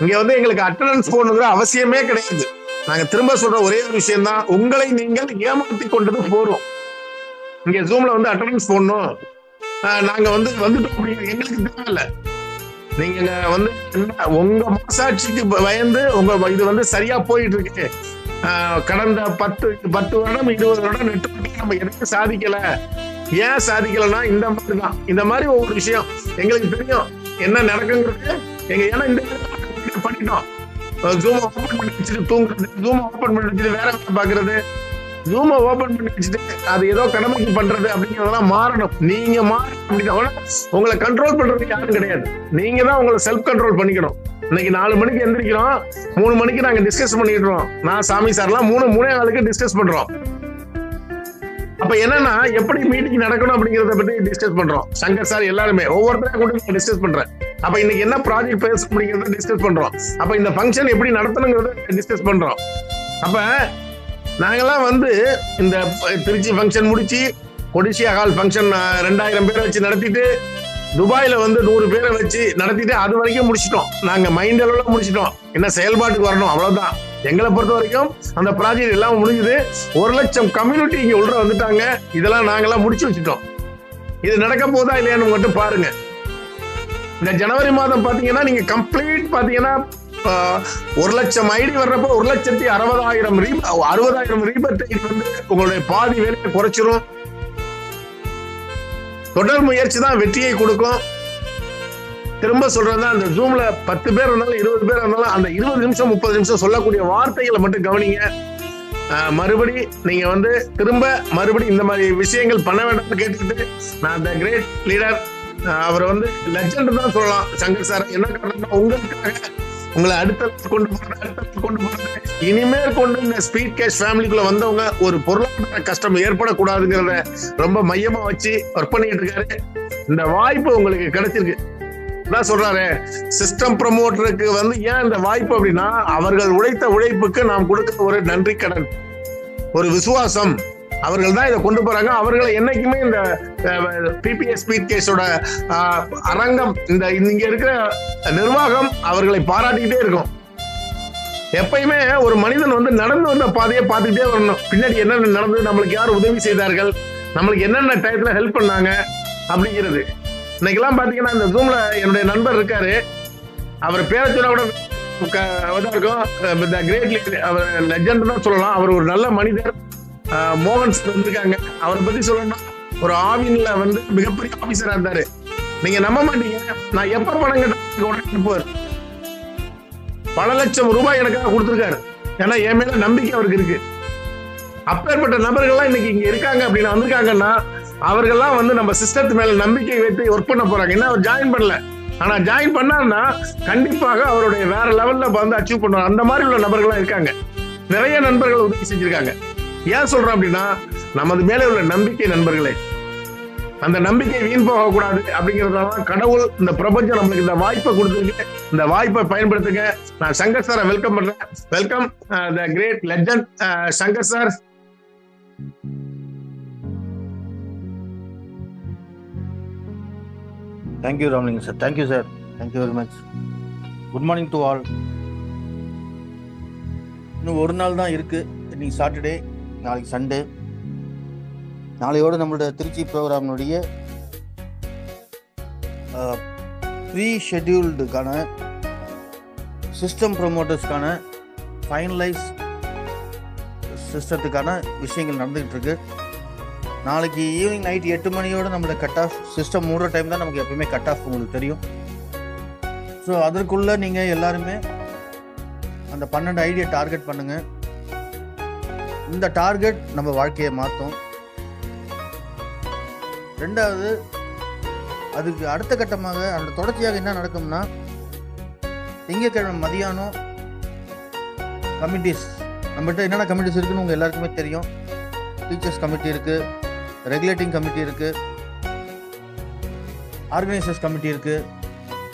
இங்க வந்து எங்களுக்கு அட்டெண்டன்ஸ் போடணுங்கிற அவசியமே கிடையாது. நாங்க திரும்ப சொல்ற ஒரே ஒரு விஷயம் தான், உங்களை நீங்கள் ஏமாத்தி கொண்டது போறோம். இங்க ஜூம்ல வந்து அட்டெண்டன்ஸ் போடணும், நாங்க வந்து வந்துட்டோம் அப்படிங்கிற எங்களுக்கு தேவையில்லை. நீங்க வந்து உங்க மனசாட்சிக்கு பயந்து உங்க இது வந்து சரியா போயிட்டு இருக்கு. கடந்த 10 வருடம் 20 வருடம் நெட்வொர்க்ல நம்ம எதுவும் சாதிக்கல. ஏன் சாதிக்கலன்னா இந்த மாதிரி தான். இந்த மாதிரி ஒவ்வொரு விஷயம் எங்களுக்கு தெரியும் என்ன நடக்குங்கிறது. ஏன்னா இந்த பண்ணிட்டோம். ஜூம் ஓபன் பண்ணி வச்சுட்டு தூங்குறது, ஜூம் ஓபன் பண்ணி வச்சுட்டு வேற பாக்குறது, ஜூமை ஓபன் பண்ணி வச்சுட்டு அது ஏதோ கடமைக்கு பண்றது அப்படிங்கிறதெல்லாம் மாறணும். நீங்க மாறி அப்படின்னா உங்களை கண்ட்ரோல் பண்றதுக்கு யாரும் கிடையாது. நீங்க தான் உங்களை செல்ஃப் கண்ட்ரோல் பண்ணிக்கணும். இன்னைக்கு 4 மணிக்கு எந்திரிக்கிறோம், 3 மணிக்கு நாங்க டிஸ்கஸ் பண்ணிடுறோம். நான், சாமி சார்லாம் 3:30 டிஸ்கஸ் பண்றோம். அப்ப என்னன்னா, எப்படி மீட்டிங் நடக்கணும் அப்படிங்கறத பத்தி டிஸ்கஸ் பண்றோம். சங்கர் சார் எல்லாருமே ஒவ்வொருத்தரையும் கூட டிஸ்கஸ் பண்றேன். அப்ப இன்னைக்கு என்ன ப்ராஜெக்ட் பேச அப்படிங்கறத டிஸ்கஸ் பண்றோம். அப்ப இந்த ஃபங்க்ஷன் எப்படி நடத்தணுங்கிறத டிஸ்கஸ் பண்றோம். அப்ப நாங்கெல்லாம் வந்து இந்த திருச்சி ஃபங்க்ஷன் முடிச்சு, கொடிசியா ஹால் ஃபங்க்ஷன் 2000 பேரை வச்சு நடத்திட்டு, துபாயில வந்து 100 பேரை வச்சு நடத்திட்டு அது வரைக்கும் முடிச்சிட்டோம். நாங்க மைண்ட் அளவுல முடிச்சிட்டோம். என்ன செயல்பாட்டுக்கு வரணும் அவ்வளவுதான். எங்களை பொறுத்த வரைக்கும் அந்த ப்ராஜெக்ட் எல்லாம் முடிஞ்சது. 1 லட்சம் கம்யூனிட்டி இங்க உள்ள வந்துட்டாங்க. இதெல்லாம் நாங்கெல்லாம் முடிச்சு வச்சுட்டோம். இது நடக்க போதா இல்லையான்னு மட்டும் பாருங்க. இந்த ஜனவரி மாதம் பாத்தீங்கன்னா நீங்க கம்ப்ளீட் பாத்தீங்கன்னா 1 லட்சம் ஐடி வர்றப்போ 1,60,000 ரீபர்ட் ஐடி வந்து உங்களுடைய பாதி வேலையை குறைச்சிரும். தொடர் முயற்சி தான் வெற்றியை கொடுக்கும். திரும்ப சொல்றதுதான், அந்த ஜூம்ல 10 பேர் இருந்தாலும் 20 பேர் இருந்தாலும் அந்த 20 நிமிஷம் 30 நிமிஷம் சொல்லக்கூடிய வார்த்தைகளை மட்டும் கவனிங்க. மறுபடி நீங்க வந்து திரும்ப மறுபடி இந்த மாதிரி விஷயங்கள் பண்ண வேண்டாம்னு கேட்டுக்கிட்டு, நான் அந்த கிரேட் லீடர், அவர் வந்து லெஜெண்ட் தான் சொல்லலாம் சங்கர் சார். என்ன காரணம்னா, உங்களுக்காக உங்களை அடுத்த கொண்டு போறது இனிமேல் கொண்டு இந்த ஸ்பீட் கேஷ் ஃபேமிலிக்குள்ள வந்தவங்க ஒரு பொருளாதார கஷ்டம் ஏற்படக்கூடாதுங்கிறத ரொம்ப மையமா வச்சு ஒர்க் பண்ணிட்டு இருக்காரு. இந்த வாய்ப்பு உங்களுக்கு கிடைச்சிருக்கு. தான் சொல்றாரு, சிஸ்டம் ப்ரமோட்டருக்கு வந்து ஏன் இந்த வாய்ப்பு அப்படின்னா, அவர்கள் உழைத்த உழைப்புக்கு நாம் கொடுக்கிற ஒரு நன்றி கடன், ஒரு விசுவாசம். அவர்கள் தான் இதை கொண்டு போறாங்க. அவர்களை என்னைக்குமே இந்த பிபிஎஸ் ஸ்பீட் கேஸோட அரங்கம், இந்த இங்க இருக்கிற நிர்வாகம் அவர்களை பாராட்டிக்கிட்டே இருக்கும். எப்பயுமே ஒரு மனிதன் வந்து நடந்து வந்த பாதையை பார்த்துக்கிட்டே வரணும். பின்னாடி என்னென்ன நடந்தது, நம்மளுக்கு யார் உதவி செய்தார்கள், நம்மளுக்கு என்னென்ன டயத்துல ஹெல்ப் பண்ணாங்க அப்படிங்கிறது. இன்னைக்கெல்லாம் பாத்தீங்கன்னா இந்த ஜூம்ல என்னுடைய நண்பர் இருக்காரு, அவர் பேரை சொன்னா கூட இருக்கும், அவர் லெஜண்ட் தான் சொல்லலாம். அவர் ஒரு நல்ல மனிதர். மோகன்ஸ் வந்திருக்காங்க, அவரை பத்தி சொல்லணும்னா ஒரு ஆவின்ல வந்து மிகப்பெரிய ஆபீசரா இருந்தாரு. நீங்க நம்ப மாட்டீங்க, நான் எப்ப பணம் கேட்டார் பல லட்சம் ரூபாய் எனக்காக கொடுத்துருக்காரு. ஏன்னா என் மேல நம்பிக்கை அவருக்கு இருக்கு. அப்பேற்பட்ட நபர்கள்லாம் இன்னைக்கு இங்க இருக்காங்க அப்படின்னு வந்திருக்காங்கன்னா அவர்கள்லாம் வந்து நம்ம சிஸ்டத்து மேல நம்பிக்கை வைத்து ஒர்க் பண்ண போறாங்க. என்ன அவர் ஜாயின் பண்ணல, ஆனா ஜாயின் பண்ணாருன்னா கண்டிப்பாக அவருடைய வேற லெவல்ல வந்து அச்சீவ் பண்ணுவாங்க. அந்த மாதிரி உள்ள நபர்கள்லாம் இருக்காங்க. நிறைய நண்பர்கள் உதவி செஞ்சிருக்காங்க. ஏன் சொல்றோம் அப்படின்னா நமது மேலே உள்ள நம்பிக்கை நண்பர்களே, அந்த நம்பிக்கை வீண் போகக்கூடாது அப்படிங்கிறதால கடவுள் இந்த பிரபஞ்சம் நம்மளுக்கு இந்த வாய்ப்பை கொடுத்துருக்கு. இந்த வாய்ப்பை பயன்படுத்துங்க. நான் சங்கர் சாரை வெல்கம் பண்றேன். Welcome the great legend Shankar sir. Thank you, Ramling sir. Thank you, sir. Thank you very much. Good morning to all. இன்னும் ஒரு நாள் தான் இருக்கு. இன்னைக்கு சாட்டர்டே, நாளைக்கு சண்டே. நாளையோட நம்மளோட திருச்சி ப்ரோக்ராம்னுடைய ப்ரீ ஷெட்யூல்டுக்கான சிஸ்டம் ப்ரொமோட்டர்ஸ்க்கான ஃபைனலைஸ் சிஸ்டத்துக்கான விஷயங்கள் நடந்துகிட்டு இருக்கு. நாளைக்கு ஈவினிங் நைட் 8 மணியோடு நம்மளோட கட் ஆஃப் சிஸ்டம் மூடுற டைம் தான் நமக்கு எப்பவுமே கட் ஆஃப் உங்களுக்கு தெரியும். ஸோ அதற்குள்ளே நீங்கள் எல்லாருமே அந்த 12 ஐடியா டார்கெட் பண்ணுங்கள். இந்த டார்கெட் நம்ம வாழ்க்கையை மாற்றும். ரெண்டாவது, அதுக்கு அடுத்த கட்டமாக அந்த தொடர்ச்சியாக என்ன நடக்கும்னா திங்கட்கிழமை மதியானம் கமிட்டிஸ், நம்மகிட்ட என்னென்ன கமிட்டிஸ் இருக்குன்னு உங்கள் எல்லாருக்குமே தெரியும். டீச்சர்ஸ் கமிட்டி இருக்குது, ரெகுலேட்டிங் கமிட்டி இருக்குது, ஆர்கனைசர்ஸ் கமிட்டி இருக்குது.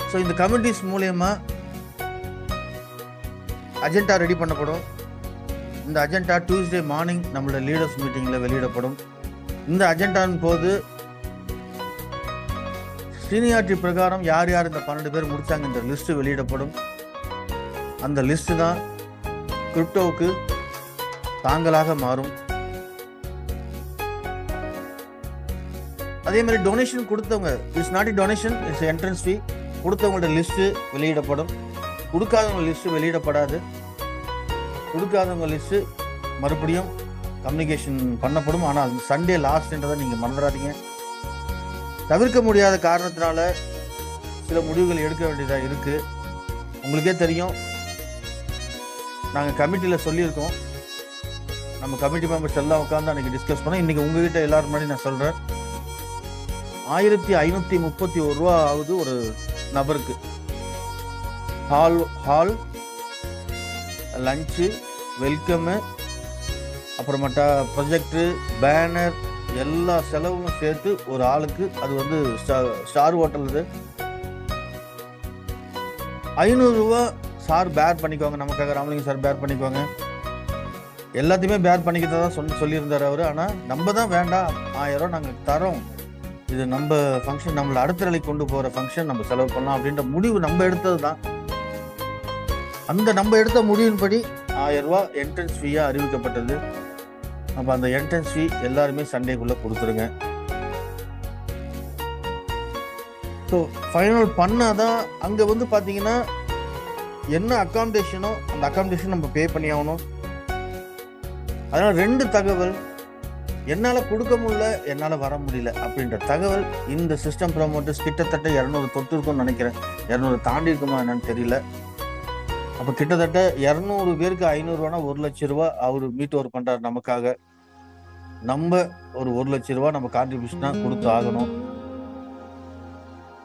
ஸோ இந்த கமிட்டிஸ் மூலயமா அஜெண்டா ரெடி பண்ணப்படும். இந்த அஜெண்டா டியூஸ்டே மார்னிங் நம்மளோட லீடர்ஸ் மீட்டிங்கில் வெளியிடப்படும். இந்த அஜெண்டாவின் போது சீனியாரிட்டி பிரகாரம் யார் யார் இந்த 12 பேர் முடிச்சாங்கன்ற லிஸ்ட்டு வெளியிடப்படும். அந்த லிஸ்ட்டு தான் கிரிப்டோவுக்கு தாங்களாக மாறும். அதே மாதிரி டொனேஷன் கொடுத்தவங்க, it's not a donation, it's entrance fee. கொடுத்தவங்களோட லிஸ்ட்டு வெளியிடப்படும். கொடுக்காதவங்க லிஸ்ட்டு வெளியிடப்படாது. கொடுக்காதவங்க லிஸ்ட்டு மறுபடியும் கம்யூனிகேஷன் பண்ணப்படும். ஆனால் சண்டே லாஸ்ட்ன்றதை நீங்கள் மறந்துடாதீங்க. தவிர்க்க முடியாத காரணத்தினால சில முடிவுகள் எடுக்க வேண்டியதாக இருக்குது. உங்களுக்கே தெரியும், நாங்கள் கமிட்டியில் சொல்லியிருக்கோம். நம்ம கமிட்டி மெம்பர்ஸ் எல்லாம் உட்காந்து அன்றைக்கி டிஸ்கஸ் பண்ணோம். இன்றைக்கி உங்ககிட்ட எல்லாரும் முன்னாடி நான் சொல்கிறேன், 1531 ரூபா ஆகுது ஒரு நபருக்கு. ஹால் லஞ்சு, வெல்கமு, அப்புறமேட்டா ப்ரொஜெக்டு, பேனர், எல்லா செலவும் சேர்த்து ஒரு ஆளுக்கு அது வந்து ஸ்டார் ஹோட்டல் இது 500 ரூபா சார் பேர் பண்ணிக்குவாங்க. நமக்காக ராமலிங்கம் சார் பேர் பண்ணிக்குவாங்க. எல்லாத்தையுமே பேர் பண்ணிக்கிட்டு தான் சொல்லியிருந்தார் அவர். ஆனால் நம்ம தான் வேண்டாம், 1000 ரூபா நாங்கள் தரோம், இது நம்ம ஃபங்க்ஷன், நம்மளை அடுத்த நிலைக்கு கொண்டு போகிற ஃபங்க்ஷன், நம்ம செலவு பண்ணலாம் அப்படின்ற முடிவு நம்ம எடுத்தது தான். அந்த நம்ம எடுத்த முடிவின்படி 1000 ரூபா என்ட்ரன்ஸ் ஃபீயாக அறிவிக்கப்பட்டது. அப்போ அந்த என்ட்ரன்ஸ் ஃபீ எல்லாருமே சண்டேக்குள்ளே கொடுத்துருங்க. ஸோ ஃபைனல் பண்ணாதான் அங்கே வந்து பார்த்தீங்கன்னா என்ன அக்காமடேஷனோ அந்த அக்காமடேஷன் நம்ம பே பண்ணி ஆகணும். அதனால் 2 தகவல், என்னால் கொடுக்க முடியல, என்னால் வர முடியல அப்படின்ற தகவல் இந்த சிஸ்டம் ப்ரமோட்டர்ஸ் கிட்டத்தட்ட 200 தொட்டு இருக்கும்னு நினைக்கிறேன். 200 தாண்டி இருக்குமா என்னன்னு தெரியல. அப்போ கிட்டத்தட்ட 200 பேருக்கு 500 ரூபானா 1 லட்சம் ரூபா அவர் மீட் ஓவர் பண்ணுறாரு நமக்காக. நம்ம ஒரு 1 லட்சம் ரூபா நம்ம கான்ட்ரிபியூஷனாக கொடுத்து ஆகணும்.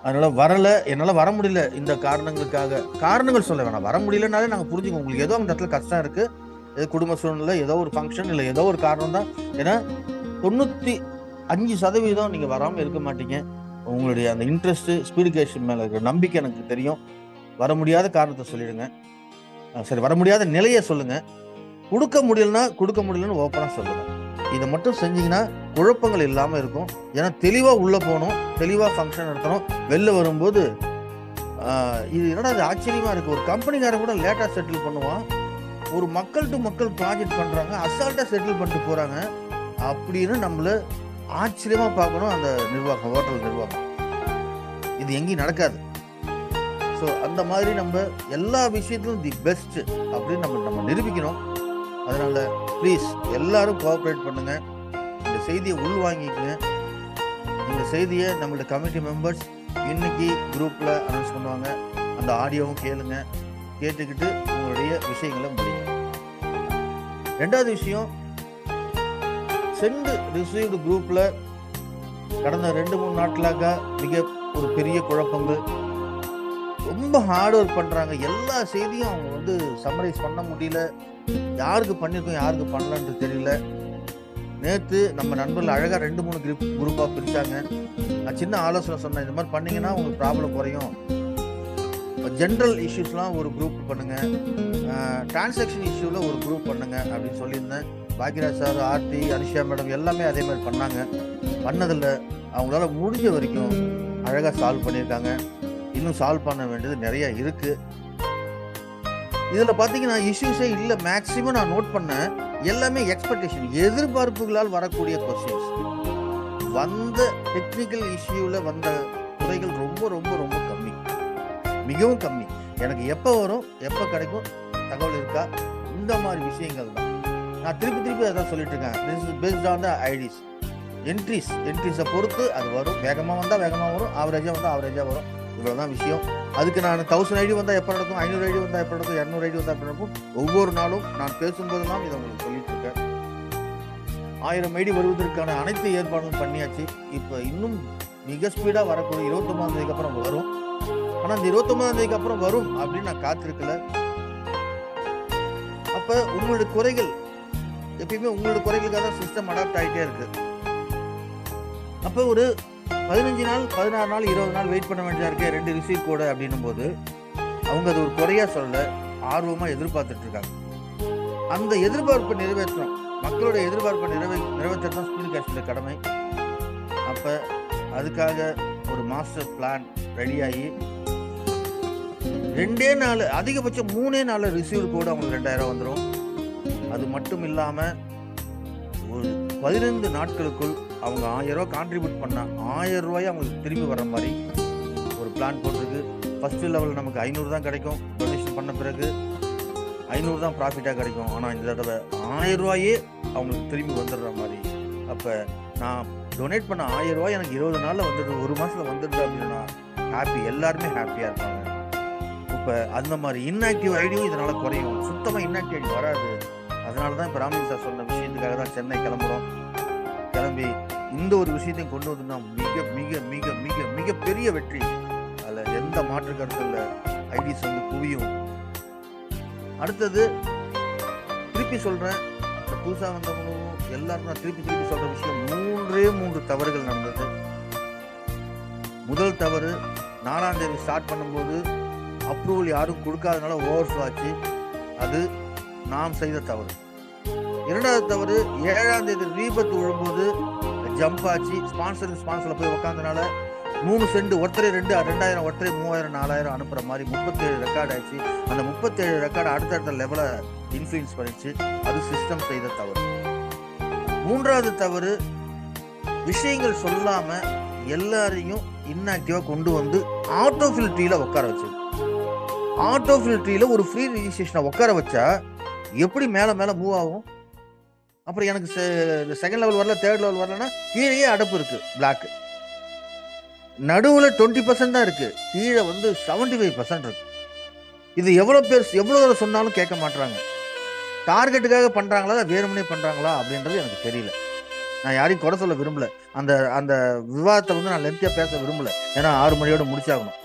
அதனால் வரலை, என்னால் வர முடியல இந்த காரணங்களுக்காக. காரணங்கள் சொல்ல வேணாம், வர முடியலனாலே நாங்கள் புரிஞ்சுக்கோங்க. உங்களுக்கு ஏதோ அந்த இடத்துல கஷ்டம் இருக்குது, ஏதோ குடும்ப சூழ்நிலை, ஏதோ ஒரு ஃபங்க்ஷன், இல்லை ஏதோ ஒரு காரணம் தான். ஏன்னா 95% நீங்கள் வராமல் இருக்க மாட்டீங்க. உங்களுடைய அந்த இன்ட்ரெஸ்ட்டு, ஸ்பீடிகேஷன் மேலே இருக்கிற நம்பிக்கை எனக்கு தெரியும். வர முடியாத காரணத்தை சொல்லிடுங்க. சரி, வர முடியாத நிலையை சொல்லுங்கள். கொடுக்க முடியலன்னு ஓப்பனாக சொல்லுங்கள். இதை மட்டும் செஞ்சீங்கன்னா குழப்பங்கள் இல்லாமல் இருக்கும். ஏன்னா தெளிவாக உள்ளே போகணும், தெளிவாக ஃபங்க்ஷன் நடத்தணும். வெளில வரும்போது இது என்னடா அது ஆச்சரியமாக இருக்குது, ஒரு கம்பெனிக்காரன் கூட லேட்டாக செட்டில் பண்ணுவான், ஒரு மக்கள் டு மக்கள் ப்ராஜெக்ட் பண்றாங்க, அசால்ட்டா செட்டில் பண்ணிட்டு போறாங்க அப்படின்னு நம்மள ஆச்சரியமா பார்க்கணும் அந்த நிர்வாகம், ஹோட்டல் நிர்வாகம். இது எங்கேயும் நடக்காது. ஸோ அந்த மாதிரி நம்ம எல்லா விஷயத்திலும் தி பெஸ்ட் அப்படின்னு நம்ம நிரூபிக்கணும். அதனால ப்ளீஸ் எல்லாரும் கோஆப்ரேட் பண்ணுங்க. இந்த செய்தியை உள்வாங்கிக்கங்க. இந்த செய்தியை நம்மளோட கமிட்டி மெம்பர்ஸ் இன்னைக்கு குரூப்ல அனௌன்ஸ் பண்ணுவாங்க. அந்த ஆடியோவும் கேளுங்க, கேட்டுக்கிட்டு உங்களுடைய விஷயங்களை முடியுங்க. ரெண்டாவது விஷயம், சென்ட் ரிசீவ்டு குரூப்ல கடந்த 2-3 நாட்களாக மிக ஒரு பெரிய குழப்பங்கள், ரொம்ப ஹார்ட் ஒர்க் பண்றாங்க. எல்லா செய்தியும் அவங்க வந்து சம்மரைஸ் பண்ண முடியல. யாருக்கு பண்ணிருக்கோம் யாருக்கு பண்ணலன்னு தெரியல. நேற்று நம்ம நண்பர்கள் அழகா 2-3 குரூப்பா பிரிச்சாங்க. நான் சின்ன ஆலோசனை சொன்னேன், இந்த மாதிரி பண்ணீங்கன்னா உங்களுக்கு ப்ராப்ளம் குறையும். ஜென்ரல் இஷ்யூஸ்லாம் ஒரு குரூப் பண்ணுங்க, டிரான்சாக்ஷன் இஷ்யூல ஒரு குரூப் பண்ணுங்க அப்படின்னு சொல்லியிருந்தேன். பாக்கியராஜ் சார், ஆர்த்தி, அனிஷா மேடம் எல்லாமே அதே மாதிரி பண்ணாங்க. பண்ணதில்ல, அவங்களால முடிஞ்ச வரைக்கும் அழகா சால்வ் பண்ணியிருக்காங்க. இன்னும் சால்வ் பண்ண வேண்டியது நிறைய இருக்கு. இதுல பாத்தீங்கன்னா இஷ்யூஸே இல்லை. மேக்சிமம் நான் நோட் பண்ணேன், எல்லாமே எக்ஸ்பெக்டேஷன், எதிர்பார்ப்புகளால் வரக்கூடிய கொஸ்டின்ஸ். வந்த டெக்னிக்கல் இஷ்யூல வந்த குறைகள் ரொம்ப ரொம்ப ரொம்ப கம்மி, மிகவும் கம்மி. எனக்கு எப்போ வரும், எப்போ கிடைக்கும், தகவல் இருக்கா, இந்த மாதிரி விஷயங்கள் தான். நான் திருப்பி அதான் சொல்லிட்டு இருக்கேன். This is based on the IDs. என்ட்ரிஸை பொறுத்து அது வரும். வேகமாக வந்தால் வேகமாக வரும், ஆவரேஜாக வந்தால் ஆவரேஜாக வரும். இவ்வளோதான் விஷயம். அதுக்கு நான் 1000 ஐடி வந்தால் எப்போ நடக்கும், 500 ஐடி வந்தால் எப்போ நடக்கும், 200 ஐடி வந்தால் எப்போ நடக்கும், ஒவ்வொரு நாளும் நான் பேசும்போதெல்லாம் இதை உங்களுக்கு சொல்லிட்டு இருக்கேன். 1000 ஐடி வருவதற்கான அனைத்து ஏற்பாடுகளும் பண்ணியாச்சு. இப்போ இன்னும் மிக ஸ்பீடாக வரக்கூடிய 29ஆம் தேதிக்கு அப்புறம் வரும். ஆனால் இந்த 29ஆம் தேதிக்கு அப்புறம் வரும் அப்படின்னு நான் காத்திருக்கல. அப்போ உங்களுடைய குறைகள் எப்பயுமே உங்களோட குறைகளுக்காக தான் சிஸ்டம் அடாப்ட் ஆகிட்டே இருக்கு. அப்போ ஒரு 15 நாள், 16 நாள், 20 நாள் வெயிட் பண்ண வேண்டியதா இருக்கு 2 ரிசீவ் கோடு அப்படின்னும் போது அவங்க அது ஒரு குறையா சொல்ல ஆர்வமா எதிர்பார்த்துட்டு இருக்காங்க. அந்த எதிர்பார்ப்பை நிறைவேற்றணும், மக்களோட எதிர்பார்ப்பை நிறைவேற்ற தான் ஸ்பீட் கேஸ்டோட கடமை. அப்ப அதுக்காக ஒரு மாஸ்டர் பிளான் ரெடியாகி 2 நாள், அதிகபட்சம் 3 நாள் ரிசீவ் கோடு அவங்களுக்கு 2000 வந்துடும். அது மட்டும் இல்லாம ஒரு 15 நாட்களுக்குள் அவங்க 1000 ரூபாய் கான்ட்ரிபியூட் பண்ணா 1000 ரூபாய் அவங்களுக்கு திரும்பி வர்ற மாதிரி ஒரு பிளான் போட்டிருக்கு. ஃபர்ஸ்ட் லெவல் நமக்கு 500 தான் கிடைக்கும், டொனேஷன் பண்ண பிறகு 500 தான் ப்ராஃபிட்டாக கிடைக்கும். ஆனால் இந்த தடவை 1000 ரூபாயே அவங்களுக்கு திரும்பி வந்துடுற மாதிரி. அப்போ நான் டொனேட் பண்ண 1000 ரூபாய் எனக்கு 20 நாளில் வந்துடுது, 1 மாதத்தில் வந்துடுது அப்படின்னா ஹாப்பி, எல்லாருமே ஹாப்பியாக இருப்பாங்க. இப்போ அந்த மாதிரி இன்ஆக்டிவ் ஐடியும் இதனால் குறையும், சுத்தமாக இன்ஆக்டிவ் ஐடி வராது. அதனால தான் இப்போ ராமலிங்க சார் சொன்ன விஷயத்துக்காக தான் சென்னை கிளம்புறோம். கிளம்பி இந்த ஒரு விஷயத்தையும் கொண்டு வந்து மிக மிக மிக மிக மிக பெரிய வெற்றி. அதில் எந்த மாற்று கருத்து இல்லை. ஐடிஸ் வந்து குவியும். அடுத்தது திருப்பி சொல்கிறேன், இந்த புதுசாக வந்தவங்களும் எல்லாருக்கும் நான் திருப்பி சொல்கிற விஷயம், 3 தவறுகள் நடந்தது. முதல் தவறு, 4ஆம் தேதி ஸ்டார்ட் பண்ணும்போது அப்ரூவல் யாரும் கொடுக்காதனால ஓவர்ஃப்ளோ ஆச்சு. அது நாம் செய்த தவறு. 2வது தவறு, 7ஆம் தேதி ரீபத் விழும்போது ஜம்ப் ஆச்சு. ஸ்பான்சர்ல போய் உட்காந்தனால 3 சென்ட் ஒருத்தரை 2000 ஒருத்தரை 3000 4000 அனுப்புற மாதிரி 37 ரெக்கார்ட் ஆயிடுச்சு. அந்த 37 ரெக்கார்டு அடுத்தடுத்த லெவலை இன்ஃப்ளூயன்ஸ் பண்ணிச்சு. அது சிஸ்டம் செய்த தவறு. 3வது தவறு, விஷயங்கள் சொல்லாம எல்லாரையும் இன்ஆக்டிவா கொண்டு வந்து ஆட்டோஃபில் ட்ரீல உட்கார வச்சு. ஆட்டோஃபில் ட்ரீல ஒரு ஃப்ரீ ரிஜிஸ்ட்ரேஷனை உட்கார வச்சா எப்படி மேல மேல மூவ் ஆகும்? அப்புறம் எனக்கு செகண்ட் லெவல் வரல, தேர்ட் லெவல் வரலன்னா கீழே அடப்பு இருக்கு, பிளாக். நடுவுல 20% தான் இருக்கு, கீழே வந்து 75% இருக்கு. இது எவ்வளவு சொன்னாலும் கேட்க மாட்டாங்க. டார்கெட்டுக்காக பண்றாங்களா, வேணும்னே பண்றாங்களா அப்படின்றது எனக்கு தெரியல. நான் யாரையும் குறை சொல்ல விரும்பல. அந்த விவாதத்தை வந்து நான் லென்த்தியா பேச விரும்பல, ஏன்னா 6 மணியோட முடிச்சாகணும்.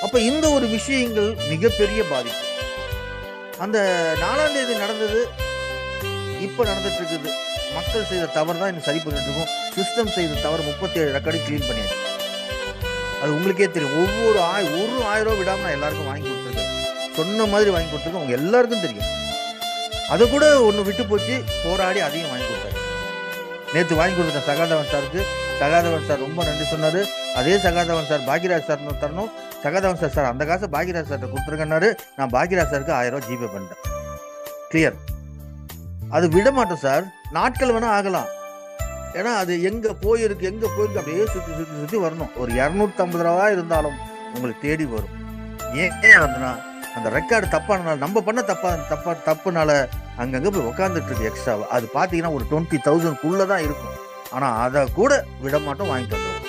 அப்ப இந்த ஒரு விஷயங்கள் மிகப்பெரிய பாதிப்பு. அந்த 4ஆம் தேதி நடந்தது, இப்ப நடந்துட்டு இருக்குது. மக்கள் செய்த தவறு தான் இன்னும் சரி பண்ணிட்டு இருக்கும். சிஸ்டம் செய்த தவறு 37 ரெக்கார்டு கிளீன் பண்ணியாச்சு. அது உங்களுக்கே தெரியும். ஒரு 1000 ரூபா விடாம நான் எல்லாருக்கும் வாங்கி கொடுத்துருக்கேன், சொன்ன மாதிரி வாங்கி கொடுத்துருக்கேன், உங்க எல்லாருக்கும் தெரியும். அதை கூட ஒன்று விட்டு போச்சு, போராடி அதையும் வாங்கி கொடுத்தாரு. நேற்று வாங்கி கொடுத்துட்டேன் சகாதேவன் சாருக்கு. சகாதேவன் சார் ரொம்ப நன்றி சொன்னாரு. அதே சகாதேவன் சார் பாக்கியராஜ் சார் தரணும். சகாதேவன் சார் அந்த காசை பாக்கியராஜ் சார்கிட்ட கொடுத்துருக்கேன்னாரு. நான் பாக்கியராஜ் சாருக்கு 1000 ரூபா ஜிபே பண்ணிட்டேன். கிளியர். அது விட மாட்டோம் சார், நாட்கள் வேணா ஆகலாம். ஏன்னா அது எங்க போயிருக்கு அப்படியே சுத்தி சுத்தி சுத்தி வரணும். ஒரு 250 ரூபா இருந்தாலும் உங்களுக்கு தேடி வரும். ஏன் வந்துன்னா அந்த ரெக்கார்டு தப்பானால, நம்ம பண்ண தப்புனால அங்கங்க போய் உட்காந்துட்டு இருக்கு எக்ஸ்ட்ரா. அது பாத்தீங்கன்னா ஒரு 20,000 இருக்கும். ஆனா அதை கூட விட மாட்டோம், வாங்கிட்டு வந்துடும்.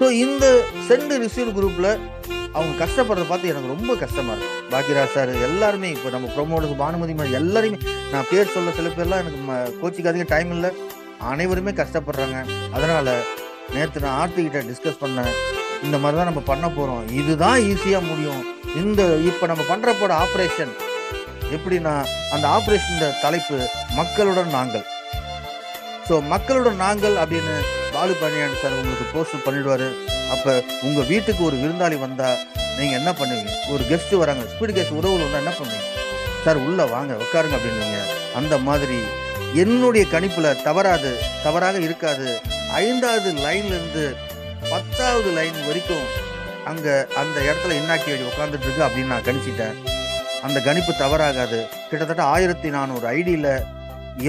ஸோ இந்த சென்ட் ரிசீவ் குரூப்ல அவங்க கஷ்டப்படுறத பார்த்து எனக்கு ரொம்ப கஷ்டமா இருக்கு. பாக்கியராஜ் சார் எல்லாருமே, இப்போ நம்ம ப்ரொமோட்டர்ஸ் பானுமதி மாதிரி எல்லாருமே, நான் பேர் சொல்ல சில பேர்லாம் எனக்கு கோச்சிக்காதீங்க, டைம் இல்லை, அனைவருமே கஷ்டப்படுறாங்க. அதனால நேற்று நான் ஆர்த்தி கிட்ட டிஸ்கஸ் பண்ணேன், இந்த மாதிரி தான் நம்ம பண்ண போறோம், இதுதான் ஈஸியா முடியும். இப்ப நம்ம பண்ற போற ஆப்ரேஷன் எப்படின்னா, அந்த ஆப்ரேஷன் தலைப்பு மக்களுடன் நாங்கள். ஸோ மக்களுடன் நாங்கள் அப்படின்னு பாலு பழனியாண்டி சார் உங்களுக்கு போஸ்ட் பண்ணிடுவாரு. அப்ப உங்க வீட்டுக்கு ஒரு விருந்தாளி வந்தா நீங்க என்ன பண்ணுவீங்க? ஒரு கெஸ்ட் வராங்க, ஸ்பீடு கெஸ்ட் உறவுகள் வந்தா என்ன பண்ணுவீங்க? சார் உள்ள வாங்க உட்காருங்க அப்படின்னுவீங்க. அந்த மாதிரி என்னுடைய கணிப்புல தவறாக இருக்காது. 5வது லைன்ல இருந்து 10வது லைன் வரைக்கும் அங்க அந்த இடத்துல இன்னாக்டிவேட் உட்காந்துட்டு இருக்கு அப்படின்னு நான் கணிச்சிட்டேன். அந்த கணிப்பு தவறாகாது. கிட்டத்தட்ட 1400 ஐடியில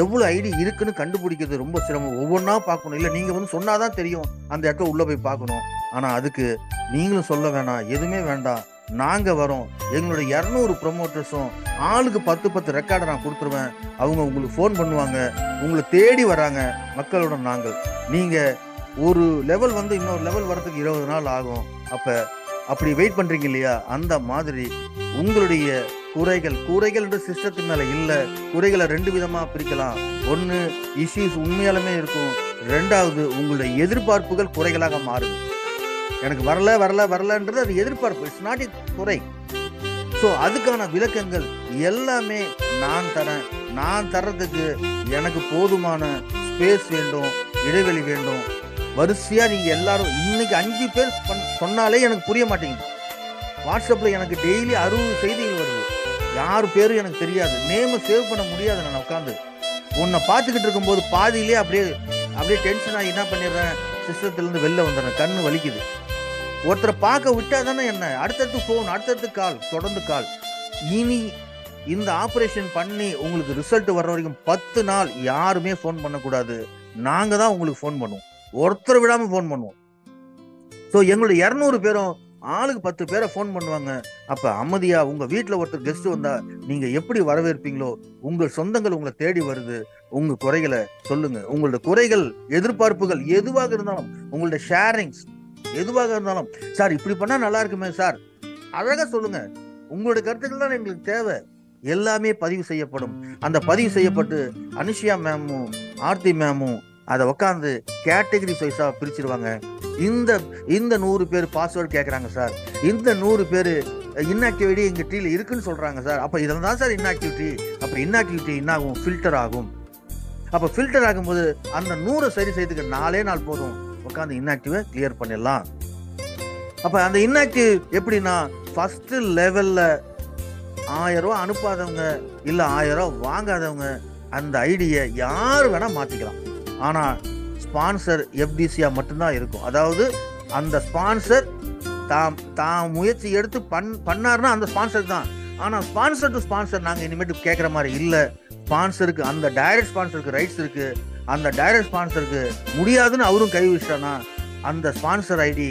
எவ்வளவு ஐடி இருக்குன்னு கண்டுபிடிக்கிறது ரொம்ப சிரமம். ஒவ்வொன்றா பார்க்கணும். இல்லை நீங்க வந்து சொன்னாதான் தெரியும், அந்த இடத்துல உள்ள போய் பார்க்கணும். ஆனா அதுக்கு நீங்களும் சொல்ல வேணாம், எதுவுமே வேண்டாம், நாங்க வரோம். எங்களுடைய 200 ப்ரொமோட்டர்ஸும் ஆளுக்கு 10 ரெக்கார்டை நான் கொடுத்துருவேன். அவங்க உங்களுக்கு ஃபோன் பண்ணுவாங்க, உங்களை தேடி வராங்க. மக்களுடன் நாங்கள். நீங்க ஒரு லெவல் வந்து இன்னொரு லெவல் வரதுக்கு 20 நாள் ஆகும். அப்படி வெயிட் பண்றீங்க இல்லையா? அந்த மாதிரி உங்களுடைய குறைகள் என்ற சிஸ்டத்து மேல இல்ல. குறைகளை 2 விதமா பிரிக்கலாம். ஒன்னு இஷ்யூஸ் உண்மையாலுமே இருக்கும், 2வது உங்களுடைய எதிர்பார்ப்புகள் குறைகளாக மாறுது. எனக்கு வரலன்றது அது எதிர்பார்ப்பு, இட்ஸ் நாட் எ குறை. ஸோ அதுக்கான விளக்கங்கள் எல்லாமே நான் தரேன். நான் தர்றதுக்கு எனக்கு போதுமான ஸ்பேஸ் வேண்டும், இடைவெளி வேண்டும். வரிசையா நீங்க எல்லாரும் இன்னைக்கு 5 பேர் சொன்னாலே எனக்கு புரிய மாட்டேங்குது. வாட்ஸ்அப்ல எனக்கு டெய்லி 60 செய்திகள் வருது, யாரு பேரும் எனக்கு தெரியாது, நேம சேவ் பண்ண முடியாது. நான் உட்காந்து உன்னை பார்த்துக்கிட்டு இருக்கும்போது பாதியிலே அப்படியே டென்ஷன் ஆகி என்ன பண்ணிடுறேன், சிஸ்டத்துல இருந்து வெளில வந்துடுறேன், கண்ணு வலிக்குது. ஒருத்தரை பார்க்க விட்டா தானே என்ன, அடுத்தடுத்து போன், அடுத்தடுத்து கால், தொடர்ந்து கால். இனி இந்த ஆபரேஷன் பண்ணி உங்களுக்கு ரிசல்ட் வர்ற வரைக்கும் 10 நாள் யாருமே போன் பண்ணக்கூடாது. நாங்க தான் உங்களுக்கு போன் பண்ணுவோம், ஒருத்தர் விடாம போன் பண்ணுவோம். ஸோ எங்களுடைய 200 பேரும் ஆளுக்கு 10 பேரை போன் பண்ணுவாங்க. அப்ப அமைதியா உங்க வீட்டுல ஒருத்தர் கெஸ்ட் வந்தா நீங்க எப்படி வரவேற்பீங்களோ, உங்கள் சொந்தங்கள் உங்களை தேடி வருது. உங்க குறைகளை சொல்லுங்க. உங்களோட குறைகள், எதிர்பார்ப்புகள் எதுவாக இருந்தாலும், உங்களோட ஷேரிங்ஸ் எதுவாக இருந்தாலும், சார் இப்படி பண்ணா நல்லா இருக்குமே சார், அழகா சொல்லுங்க. உங்களோட கருத்துக்கள் தான் எங்களுக்கு தேவை. எல்லாமே பதிவு செய்யப்படும். அந்த பதிவு செய்யப்பட்டு அனுஷியா மேமும் ஆர்த்தி மேமும் அதை உட்காந்து கேட்டகரி வைஸா பிரிச்சிருவாங்க. இந்த 100 பேர் பாஸ்வேர்டு கேட்கறாங்க சார், இந்த 100 பேர் இன்ஆக்டிவிட்டி எங்க டீல இருக்குன்னு சொல்றாங்க சார். அப்ப இதெல்லாம் தான் சார் இன்ஆக்டிவிட்டி. அப்ப இன்ஆக்டிவிட்டி என்ன ஆகும்? ஃபில்டர் ஆகும். அப்ப ஃபில்டர் ஆகும்போது அந்த 100 சரி செய்யறதுக்கு 4 நாள் போதும். உட்காந்து இன்ஆக்டிவை கிளியர் பண்ணிடலாம். அப்ப அந்த இன்ஆக்டிவ் எப்படின்னா, ஃபர்ஸ்ட் லெவல்ல 1000 ரூபாய் அனுப்பாதவங்க இல்ல 1000 ரூபாய் வாங்காதவங்க அந்த ஐடியை யாரு வேணா மாத்திக்கலாம். ஆனா ஸ்பான்சர் எஃப்டிசியா மட்டும்தான் இருக்கும். அதாவது அந்த ஸ்பான்சர் தான் முயற்சி எடுத்து பண்ணாருன்னா அந்த ஸ்பான்சர் தான். ஆனா ஸ்பான்சர் டு ஸ்பான்சர் நாங்க இனிமேட்டு கேட்கற மாதிரி இல்ல. ஸ்பான்சருக்கு, அந்த டைரக்ட் ஸ்பான்சருக்கு ரைட்ஸ் இருக்கு. அந்த டைரக்ட் ஸ்பான்சருக்கு முடியாதுன்னு அவரும் கை வச்சிட்டானா அந்த ஸ்பான்சர் ஐடி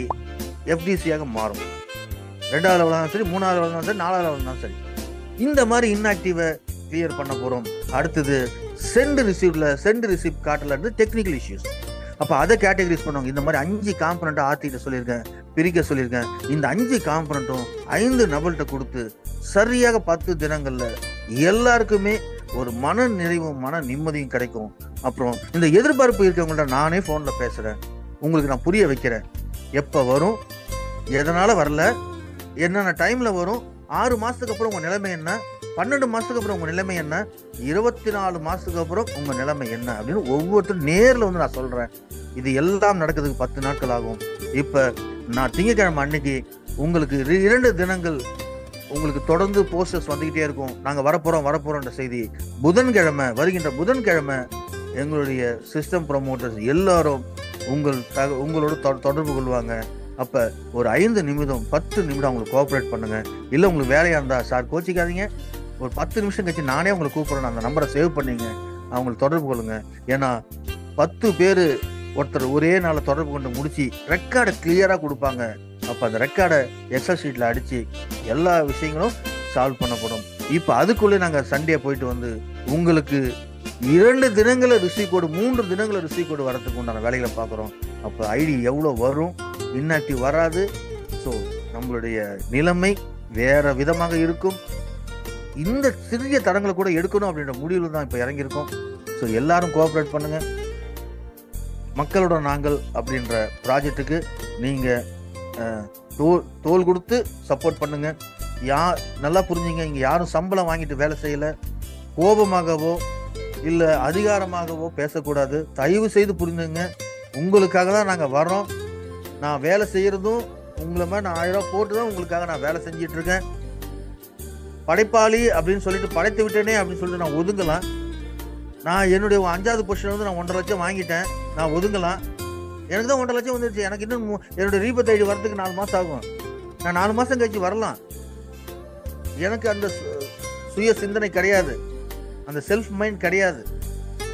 எஃப்டிசியாக மாறும். 2வது லெவல் தான் சரி, 3வது லெவல் தான் சரி, 4வது லெவல் தான் சரி. இந்த மாதிரி இன்ஆக்டிவை கிளியர் பண்ண போறோம். அடுத்தது சென்ட் ரிசீவ் காட்டல இருந்து டெக்னிக்கல் இஷ்யூஸ். அப்ப அதை கேட்டகரைஸ் பண்ணுவாங்க. இந்த மாதிரி 5 காம்பனண்ட் ஆர்த்திட்ட சொல்லியிருக்கேன், பிரிக்க சொல்லியிருக்கேன். இந்த 5 காம்பனண்ட்டும் 5 நபர்கிட்ட கொடுத்து சரியாக 10 தினங்கள்ல எல்லாருக்குமே ஒரு மன நிறைவும் மன நிம்மதியும் கிடைக்கும். அப்புறம் இந்த எதிர்பார்ப்பு இருக்கவங்கள்ட்ட நானே போன்ல பேசுறேன், உங்களுக்கு நான் புரிய வைக்கிறேன். எப்ப வரும், எதனால வரல, என்னென்ன டைம்ல வரும், 6 மாசத்துக்கு அப்புறம் உங்க நிலைமை என்ன, 12 மாசத்துக்கு அப்புறம் உங்க நிலைமை என்ன, 24 மாசத்துக்கு அப்புறம் உங்க நிலைமை என்ன அப்படின்னு ஒவ்வொருத்தரும் நேர்ல வந்து நான் சொல்றேன். இது எல்லாம் நடக்கிறதுக்கு 10 நாட்கள் ஆகும். இப்ப நான் திங்கட்கிழமை அன்னைக்கு உங்களுக்கு 2 தினங்கள் உங்களுக்கு தொடர்ந்து போஸ்டர்ஸ் வந்துகிட்டே இருக்கும். நாங்க வரப்போறோம் செய்தி. வருகின்ற புதன்கிழமை எங்களுடைய சிஸ்டம் ப்ரமோட்டர்ஸ் எல்லாரும் உங்களோட தொடர்பு கொள்வாங்க. அப்ப ஒரு 5 நிமிடம் 10 நிமிடம் அவங்களுக்கு கோஆபரேட் பண்ணுங்க. இல்ல உங்களுக்கு வேலையா இருந்தா, சார் கோச்சிக்காதீங்க, ஒரு 10 நிமிஷம் கழிச்சு நானே உங்களை கூப்பிடுறேன், அந்த நம்பரை சேவ் பண்ணிங்க, அவங்களை தொடர்பு கொள்ளுங்க. ஏன்னா 10 பேர் ஒருத்தர் ஒரே நாளை தொடர்பு கொண்டு முடிச்சு ரெக்கார்டை கிளியராக கொடுப்பாங்க. அப்போ அந்த ரெக்கார்டை எக்ஸல் ஷீட்டில் அடித்து எல்லா விஷயங்களும் சால்வ் பண்ணப்படும். இப்போ அதுக்குள்ளே நாங்கள் சண்டே போயிட்டு வந்து உங்களுக்கு 2 தினங்களை ரிசீவ் கோடு 3 தினங்களை ரிசீவ் கோடு வரதுக்கு உண்டான வேலைகளை பார்க்குறோம். அப்போ ஐடி எவ்வளோ வரும், இன்ஆக்டிவ் வராது. ஸோ நம்மளுடைய நிலைமை வேற விதமாக இருக்கும். இந்த சிறிய தடங்களை கூட எடுக்கணும் அப்படின்ற முடிவில் தான் இப்போ இறங்கியிருக்கோம். ஸோ எல்லாரும் கோஆப்ரேட் பண்ணுங்க. மக்களோட நாங்கள் அப்படின்ற ப்ராஜெக்டுக்கு நீங்கள் தோல் கொடுத்து சப்போர்ட் பண்ணுங்க. நல்லா புரிஞ்சுங்க, இங்கே யாரும் சம்பளம் வாங்கிட்டு வேலை செய்யலை, கோபமாகவோ இல்லை அதிகாரமாகவோ பேசக்கூடாது. தயவு செய்து புரிஞ்சுங்க, உங்களுக்காக தான் நாங்கள் வர்றோம். நான் வேலை செய்கிறதும் உங்களை மாதிரி நான் 1000 ரூபா போட்டு தான் உங்களுக்காக நான் வேலை செஞ்சிட்டு இருக்கேன். படைப்பாளி அப்படின்னு சொல்லிட்டு படைத்து விட்டேனே அப்படின்னு சொல்லிட்டு நான் ஒதுங்கலாம். நான் என்னுடைய 5வது பொசிஷன் வந்து நான் 1.5 லட்சம் வாங்கிட்டேன், நான் ஒதுங்கலாம். எனக்கு தான் 1.5 லட்சம் வந்துருச்சு. எனக்கு இன்னும் என்னுடைய ரீபத் ஐடி வரதுக்கு 4 மாதம் ஆகும். நான் 4 மாதம் கழிச்சு வரலாம். எனக்கு அந்த சுய சிந்தனை கிடையாது, அந்த செல்ஃப் மைண்ட் கிடையாது.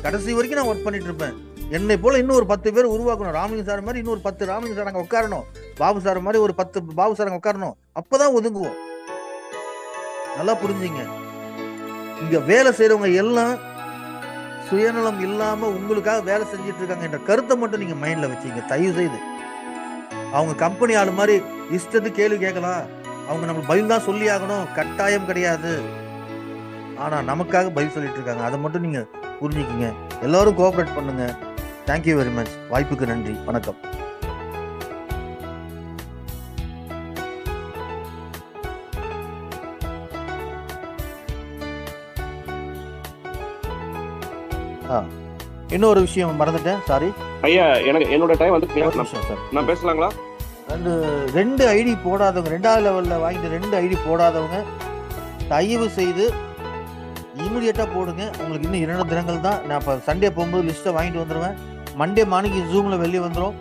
கடைசி வரைக்கும் நான் ஒர்க் பண்ணிட்டு இருப்பேன். என்னை போல இன்னும் ஒரு 10 பேர் உருவாக்கணும். ராமலிங்க சார் மாதிரி இன்னொரு 10 ராமலிங்க சார் அங்கே உட்காரணும். பாபு சார் மாதிரி ஒரு 10 பாபு சார் அங்கே உட்காரணும். அப்போதான் ஒதுங்குவோம். நல்லா புரிஞ்சுங்க, இங்க வேலை செய்யறவங்க எல்லாம் சுயநலம் இல்லாம உங்களுக்காக வேலை செஞ்சிட்டு இருக்காங்க என்ற கருத்தை மட்டும் நீங்க மைண்ட்ல வச்சுங்க. தயவு செய்து அவங்க கம்பெனி ஆளு மாதிரி இஷ்டத்து கேள்வி கேட்கலாம், அவங்க நம்மளுக்கு பதில் தான் சொல்லி ஆகணும், கட்டாயம் கிடையாது. ஆனா நமக்காக பதில் சொல்லிட்டு இருக்காங்க, அதை மட்டும் நீங்க புரிஞ்சுக்கிங்க. எல்லாரும் கோஆபரேட் பண்ணுங்க. Thank you very much. வாய்ப்புக்கு நன்றி. வணக்கம். இன்னொரு விஷயம் மறந்துட்டேன், சாரி ஐயா. எனக்கு என்னோட டைம் வந்து சார். நான் பேசலாங்களா? அந்த 2 ஐடி போடாதவங்க, 2வது லெவலில் வாங்கிட்டு 2 ஐடி போடாதவங்க தயவு செய்து இமீடியட்டாக போடுங்க. உங்களுக்கு இன்னும் 2 தினங்கள் தான். நான் இப்போ சண்டே போகும்போது லிஸ்ட்டை வாங்கிட்டு வந்துடுவேன். மண்டே மார்னிங் ஜூமில் வெளியே வந்துடும்.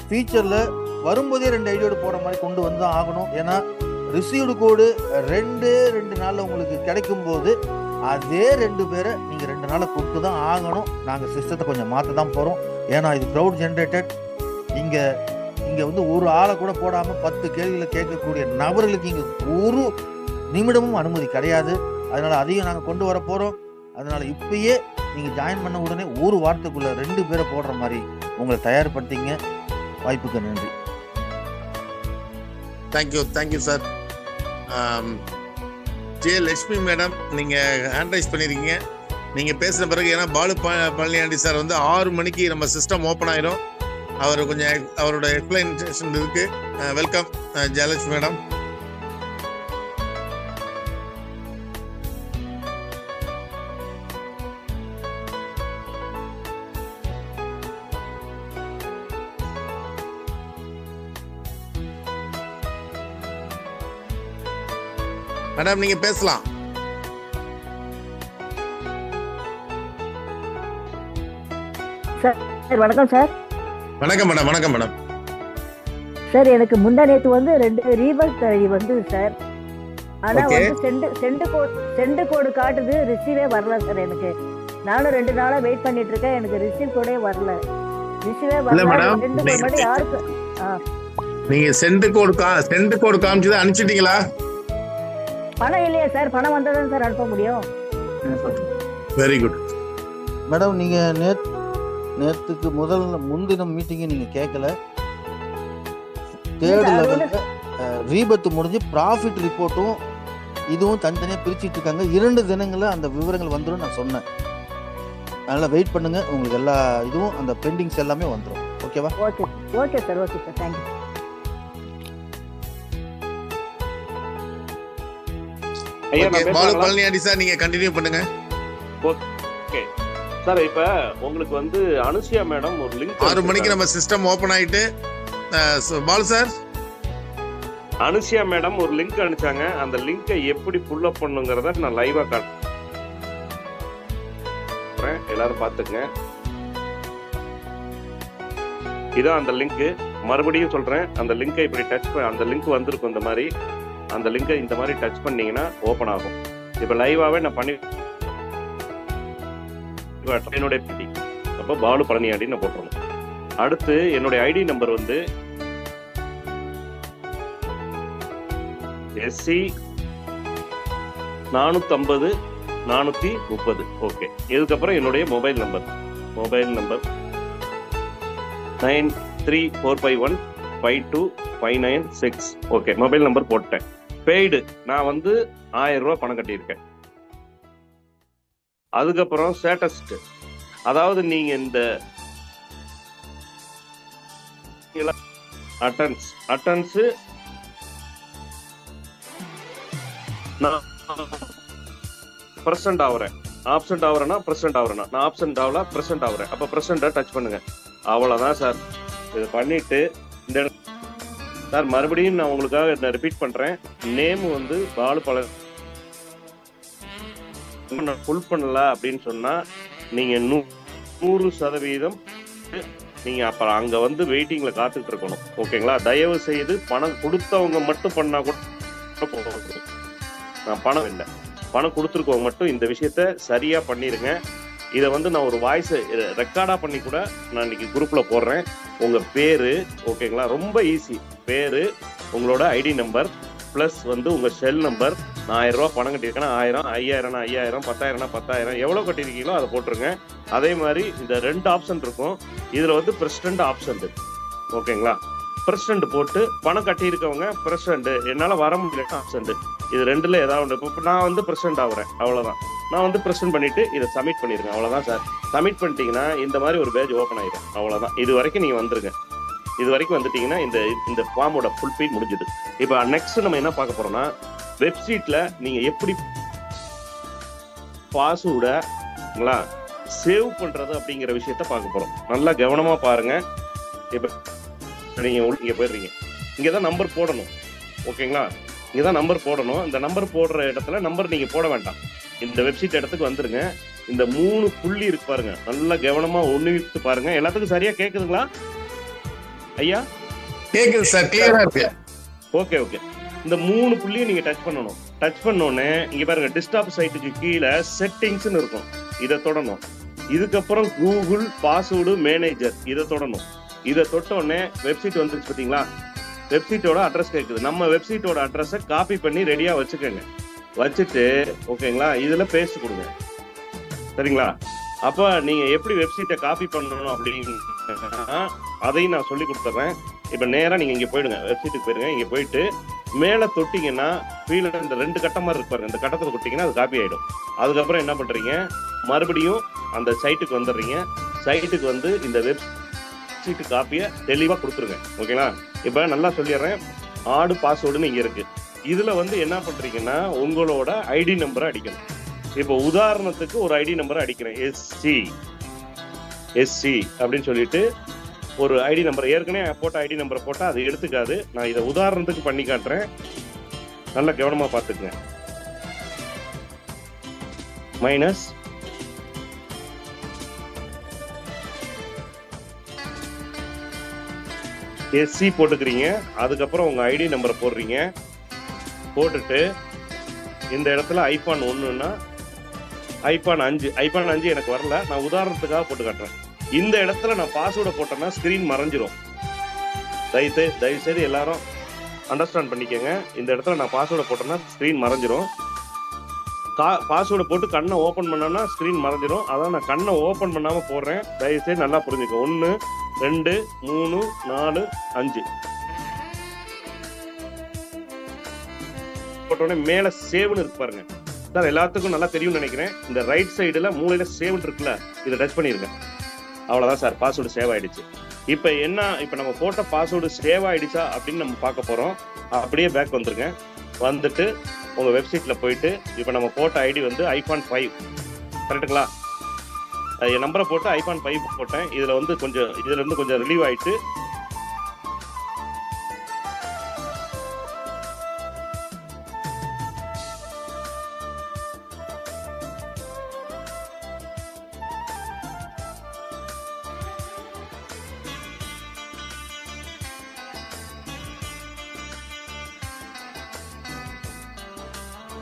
ஃபியூச்சரில் வரும்போதே 2 ஐடியோடு போகிற மாதிரி கொண்டு வந்து தான் ஆகணும். ஏன்னா ரிசீவ்டு கோடு 2 நாளில் உங்களுக்கு கிடைக்கும் போது அதே 2 பேரை நீங்கள் 2 நாளில் கொடுத்து தான் ஆகணும். நாங்கள் சிஸ்டத்தை கொஞ்சம் மாற்ற தான் போகிறோம். ஏன்னா இது க்ரௌட் ஜென்ரேட்டட். இங்கே வந்து ஒரு ஆளை கூட போடாமல் 10 கேள்விகளை கேட்கக்கூடிய நபர்களுக்கு இங்கே ஒரு நிமிடமும் அனுமதி கிடையாது. அதனால் அதையும் நாங்கள் கொண்டு வர போகிறோம். அதனால் இப்பயே நீங்கள் ஜாயின் பண்ண உடனே ஒரு வாரத்துக்குள்ளே 2 பேரை போடுற மாதிரி உங்களை தயார்படுத்திங்க. வாய்ப்புக்கு நன்றி. Thank you sir. J Lakshmi madam, நீங்கள் ஹேண்ட் ரைஸ் பண்ணியிருக்கீங்க. நீங்கள் பேசின பிறகு, ஏன்னா பாலு பழனியாண்டி சார் வந்து 6 மணிக்கு நம்ம சிஸ்டம் ஓப்பன் ஆயிரும். அவர் கொஞ்சம் அவரோட எக்ஸ்பிளனேஷன் இருக்கு. Welcome Jayalakshmi madam. மேடம் நீங்க பேசலாம். சார் வணக்கம் சார். வணக்கம் மேடம். வணக்கம் மேடம். சார் எனக்கு முந்தா நேத்து வந்து 2 ரீபத் ஐடி வந்து சார். ஆனா வந்து சென்ட் கோடு காட்டுது, ரிசீவே வரல சார். எனக்கு நானும் 2 நாளா வெயிட் பண்ணிட்டு இருக்கேன், எனக்கு ரிசீவ் கோடே வரல. ரிசீவே வரல. யாருக்கு நீங்க சென்ட் கோடு காமிச்சு தான் அனுப்பிச்சிட்டீங்களா? பணம் இல்லையா சார்? பணம் வந்தாதான் சார் அனுப்ப முடியும். Very good madam. நீங்க நேத்துக்கு முன்தினம் மீட்டிங்கை நீங்க கேட்கல. 3rd லெவல்ல ரீபத் முடிஞ்சு ப்ராஃபிட் ரிப்போர்ட்டும் இதுவும் தனித்தனியா பிரிச்சுட்டு இருக்காங்க. 2 தினங்கள்ல அந்த விவரங்கள் வந்துடும் நான் சொன்னேன். அதனால வெயிட் பண்ணுங்க, உங்களுக்கு எல்லா இதுவும் அந்த பெண்டிங்ஸ் எல்லாமே வந்துடும். ஓகேவா? Okay sir. Thank you. Balu Palaniyandi sir, நீங்க கண்டினியூ பண்ணுங்க. Okay sir. இப்ப உங்களுக்கு வந்து அனுசியா மேடம் ஒரு லிங்க் 6 மணிக்கு நம்ம சிஸ்டம் ஓபன் ஆயிட்டு, பாலு சார் அனுசியா மேடம் ஒரு லிங்க் அனுப்பிச்சாங்க. அந்த லிங்கை எப்படி புல் அப் பண்ணுங்கிறத நான் லைவா காட்டுறேன், எல்லாரும் பாத்துக்கங்க. இதான் அந்த லிங்க். மறுபடியும் சொல்றேன், அந்த லிங்கை இப்படி அந்த லிங்க் வந்திருக்கும். இந்த மாதிரி அந்த லிங்கை இந்த மாதிரி டச் பண்ணீங்கன்னா ஓபன் ஆகும். இப்ப லைவாவே நான் பண்ணி என்னுடைய பிடி அப்ப பாலு பழனியாண்டி நான் போட்டுறணும். அடுத்து என்னுடைய ஐடி நம்பர் வந்து SC 450 430. ஓகே. இதுக்கப்புறம் என்னுடைய mobile number 9345152596. Okay, mobile number போட்டேன். பெய்டு நான் வந்து 1000 ரூபாய் பணம் கட்டியிருக்கேன். அதுக்கப்புறம் ஸ்டேட்டஸ்ட், அதாவது நீங்க இந்த அட்டன்ஸ் நான் பிரசன்ட் ஆகுறேன், ஆப்சென்ட் ஆகுறேன்னா பிரசன்ட் ஆகுறேன்னா, நான் ஆப்சென்ட் ஆகல பிரசன்ட் ஆகுறேன், அப்ப பிரசன்ட டச் பண்ணுங்க. அவ்வளவுதான் சார். இது பண்ணிட்டு இந்த சார் மறுபடியும் நான் உங்களுக்காக ரிப்பீட் பண்றேன். நேம் வந்து பாலு பழனி ஃபுல் பண்ணல அப்படின்னு சொன்னா நீங்க 100% நீங்க அப்புறம் அங்க வந்து வெயிட்டிங்ல காத்துட்டு இருக்கணும். ஓகேங்களா? தயவு செய்து பணம் கொடுத்தவங்க மட்டும் பண்ணா கூட போதும். நான் பணம் இல்லை, பணம் கொடுத்துருக்கவங்க மட்டும் இந்த விஷயத்த சரியா பண்ணிருங்க. இதை வந்து நான் ஒரு வாய்ஸ் ரெக்கார்டா பண்ணி கூட நான் இன்னைக்கு குரூப்ல போடுறேன். உங்க பேரு, ஓகேங்களா? ரொம்ப ஈஸி. பேரு, உங்களோட ஐடி நம்பர் பிளஸ் வந்து உங்க செல் நம்பர். நான் 1000 ரூபாய் பணம் கட்டியிருக்கேன்னா 1000, 5000 5000, 10,000 10,000, எவ்வளவு கட்டியிருக்கீங்களோ அதை போட்டுருங்க. அதே மாதிரி இந்த 2 ஆப்ஷன் இருக்கும். இதுல வந்து பிரசிடென்ட் ஆப்ஷன் இருக்கு. ஓகேங்களா? பிரசிடென்ட் போட்டு பணம் கட்டியிருக்கவங்க பிரசிடென்ட், என்னால வர முடியல ஆப்ஷன், இது 2ல ஏதாவது ஒன்று. இப்போ நான் வந்து பிரசிடென்ட் ஆகுறேன், அவ்வளவுதான். நான் வந்து பிரசன்ட் பண்ணிட்டு இதை சப்மிட் பண்ணிருங்க. அவ்வளவுதான் சார். சப்மிட் பண்ணிட்டீங்கன்னா இந்த மாதிரி ஒரு பேஜ் ஓப்பன் ஆயிடும். அவ்வளவுதான். இது வரைக்கும் நீங்க வந்துருங்க. இது வரைக்கும் வந்துட்டீங்கன்னா இந்த ஃபார்மோட ஃபுல் ஃபீல் முடிஞ்சுது. இப்போ நெக்ஸ்ட் நம்ம என்ன பார்க்க போறோம்னா, வெப்சைட்ல நீங்க எப்படி பாஸ்வேர்டை சேவ் பண்றது அப்படிங்கிற விஷயத்த பார்க்க போறோம். நல்லா கவனமா பாருங்க. இப்ப நீங்க இங்க போயிடுறீங்க, இங்கதான் நம்பர் போடணும். ஓகேங்களா? இங்கதான் நம்பர் போடணும். இந்த நம்பர் போடுற இடத்துல நம்பர் நீங்க போட வேண்டாம். இந்த வெப்சைட் இடத்துக்கு வந்துருங்க. இந்த 3 புள்ளி இருக்கு பாருங்க, நல்லா கவனமா ஒண்ணுவித்து பாருங்க. எல்லாத்துக்கும் சரியா கேக்குதுங்களா ஐயா? கேக்குது சார், கிளியரா இருக்கு. Okay okay. இந்த 3 புள்ளியை நீங்க டச் பண்ணணும். டச் பண்ணோடனே இங்க பாருங்க, டெஸ்க்டாப் சைட்டுக்கு கீழே செட்டிங்ஸ்னு இருக்கும், இதை தொடணும். இதுக்கப்புறம் கூகுள் பாஸ்வேர்டு மேனேஜர், இதை தொடணும். இதை தொட்ட உடனே வெப்சைட் வந்துருச்சு பாத்தீங்களா? வெப்சைட்டோட அட்ரஸ் கேட்குது. நம்ம வெப்சைட்டோட அட்ரஸை காப்பி பண்ணி ரெடியா வச்சுக்கோங்க. வச்சுட்டு ஓகேங்களா, இதுல பேஸ்ட் கொடுங்க. சரிங்களா? அப்ப நீங்க எப்படி வெப்சைட்டை காப்பி பண்ணணும் அப்படின்னு அதையும் நான் சொல்லி கொடுத்துட்றேன். இப்ப நேரா நீங்க இங்க போயிடுங்க, வெப்சைட்டுக்கு போயிடுங்க. இங்க போயிட்டு மேல தொட்டிங்கன்னா கீழே இந்த 2 கட்டமா இருக்கு பாருங்க, இந்த கட்டத்தை தொட்டிங்கன்னா அது காப்பி ஆயிடும். அதுக்கப்புறம் என்ன பண்றீங்க, மறுபடியும் அந்த சைட்டுக்கு வந்துடுறீங்க. சைட்டுக்கு வந்து இந்த வெப்சைட்டு காப்பியை தெளிவா கொடுத்துருங்க. ஓகேங்களா? இப்ப நல்லா சொல்லிடுறேன். ஆடு பாஸ்வேர்டுன்னு இங்க இருக்கு. இதுல வந்து என்ன பண்றீங்கன்னா, உங்களோட ஐடி நம்பரை அடிக்கணும். இப்போ உதாரணத்துக்கு ஒரு ஐடி நம்பரை அடிக்கிறேன், SC அப்படின்னு சொல்லிட்டு ஒரு ஐடி நம்பர், ஏற்கனவே போட்ட ஐடி நம்பரை போட்டா அது எடுத்துக்காது. நான் இதை உதாரணத்துக்கு பண்ணி காட்டுறேன், நல்லா கவனமா பார்த்துக்குங்க. Minus SC போட்டுக்கிறீங்க. அதுக்கப்புறம் உங்க ஐடி நம்பரை போடுறீங்க. போட்டுட்டு இந்த இடத்துல ஐபான் 1ன்னா ஐபான் 5 எனக்கு வரல, நான் உதாரணத்துக்காக போட்டு காட்டுறேன். இந்த இடத்துல நான் பாஸ்வேர்டை போட்டேன்னா ஸ்கிரீன் மறைஞ்சிரும். தயவு செய்து எல்லாரும் அண்டர்ஸ்டாண்ட் பண்ணிக்கோங்க. இந்த இடத்துல நான் பாஸ்வேர்டை போட்டேன்னா ஸ்கிரீன் மறைஞ்சிரும். பாஸ்வேர்டை போட்டு கண்ணை ஓப்பன் பண்ணோம்னா ஸ்கிரீன் மறைஞ்சிரும். அதான் நான் கண்ணை ஓப்பன் பண்ணாம போடுறேன். தயவு செய்து நல்லா புரிஞ்சுக்கோ. 1 2 3 4 5 போட்டோடனே மேல சேவ்னு இருக்கு பாருங்க சார். எல்லாத்துக்கும் நல்லா தெரியும்னு நினைக்கிறேன். இந்த ரைட் சைடுல மூலையில சேவ்னு இருக்குல்ல, இதை டச் பண்ணிருங்க. அவ்வளவுதான் சார், பாஸ்வேர்டு சேவ் ஆயிடுச்சு. இப்ப நம்ம போட்ட பாஸ்வேர்டு சேவ் ஆயிடுச்சா அப்படின்னு நம்ம பார்க்க போறோம். அப்படியே பேக் வந்துருங்க. வந்துட்டு உங்க வெப்சைட்ல போயிட்டு இப்ப நம்ம போட்ட ஐடி வந்து ஐபான் 5 கரெக்டுங்களா? என் நம்பரை போட்டு ஐபான் 5 போட்டேன். இதுல இருந்து கொஞ்சம் ரிலீவ் ஆயிட்டு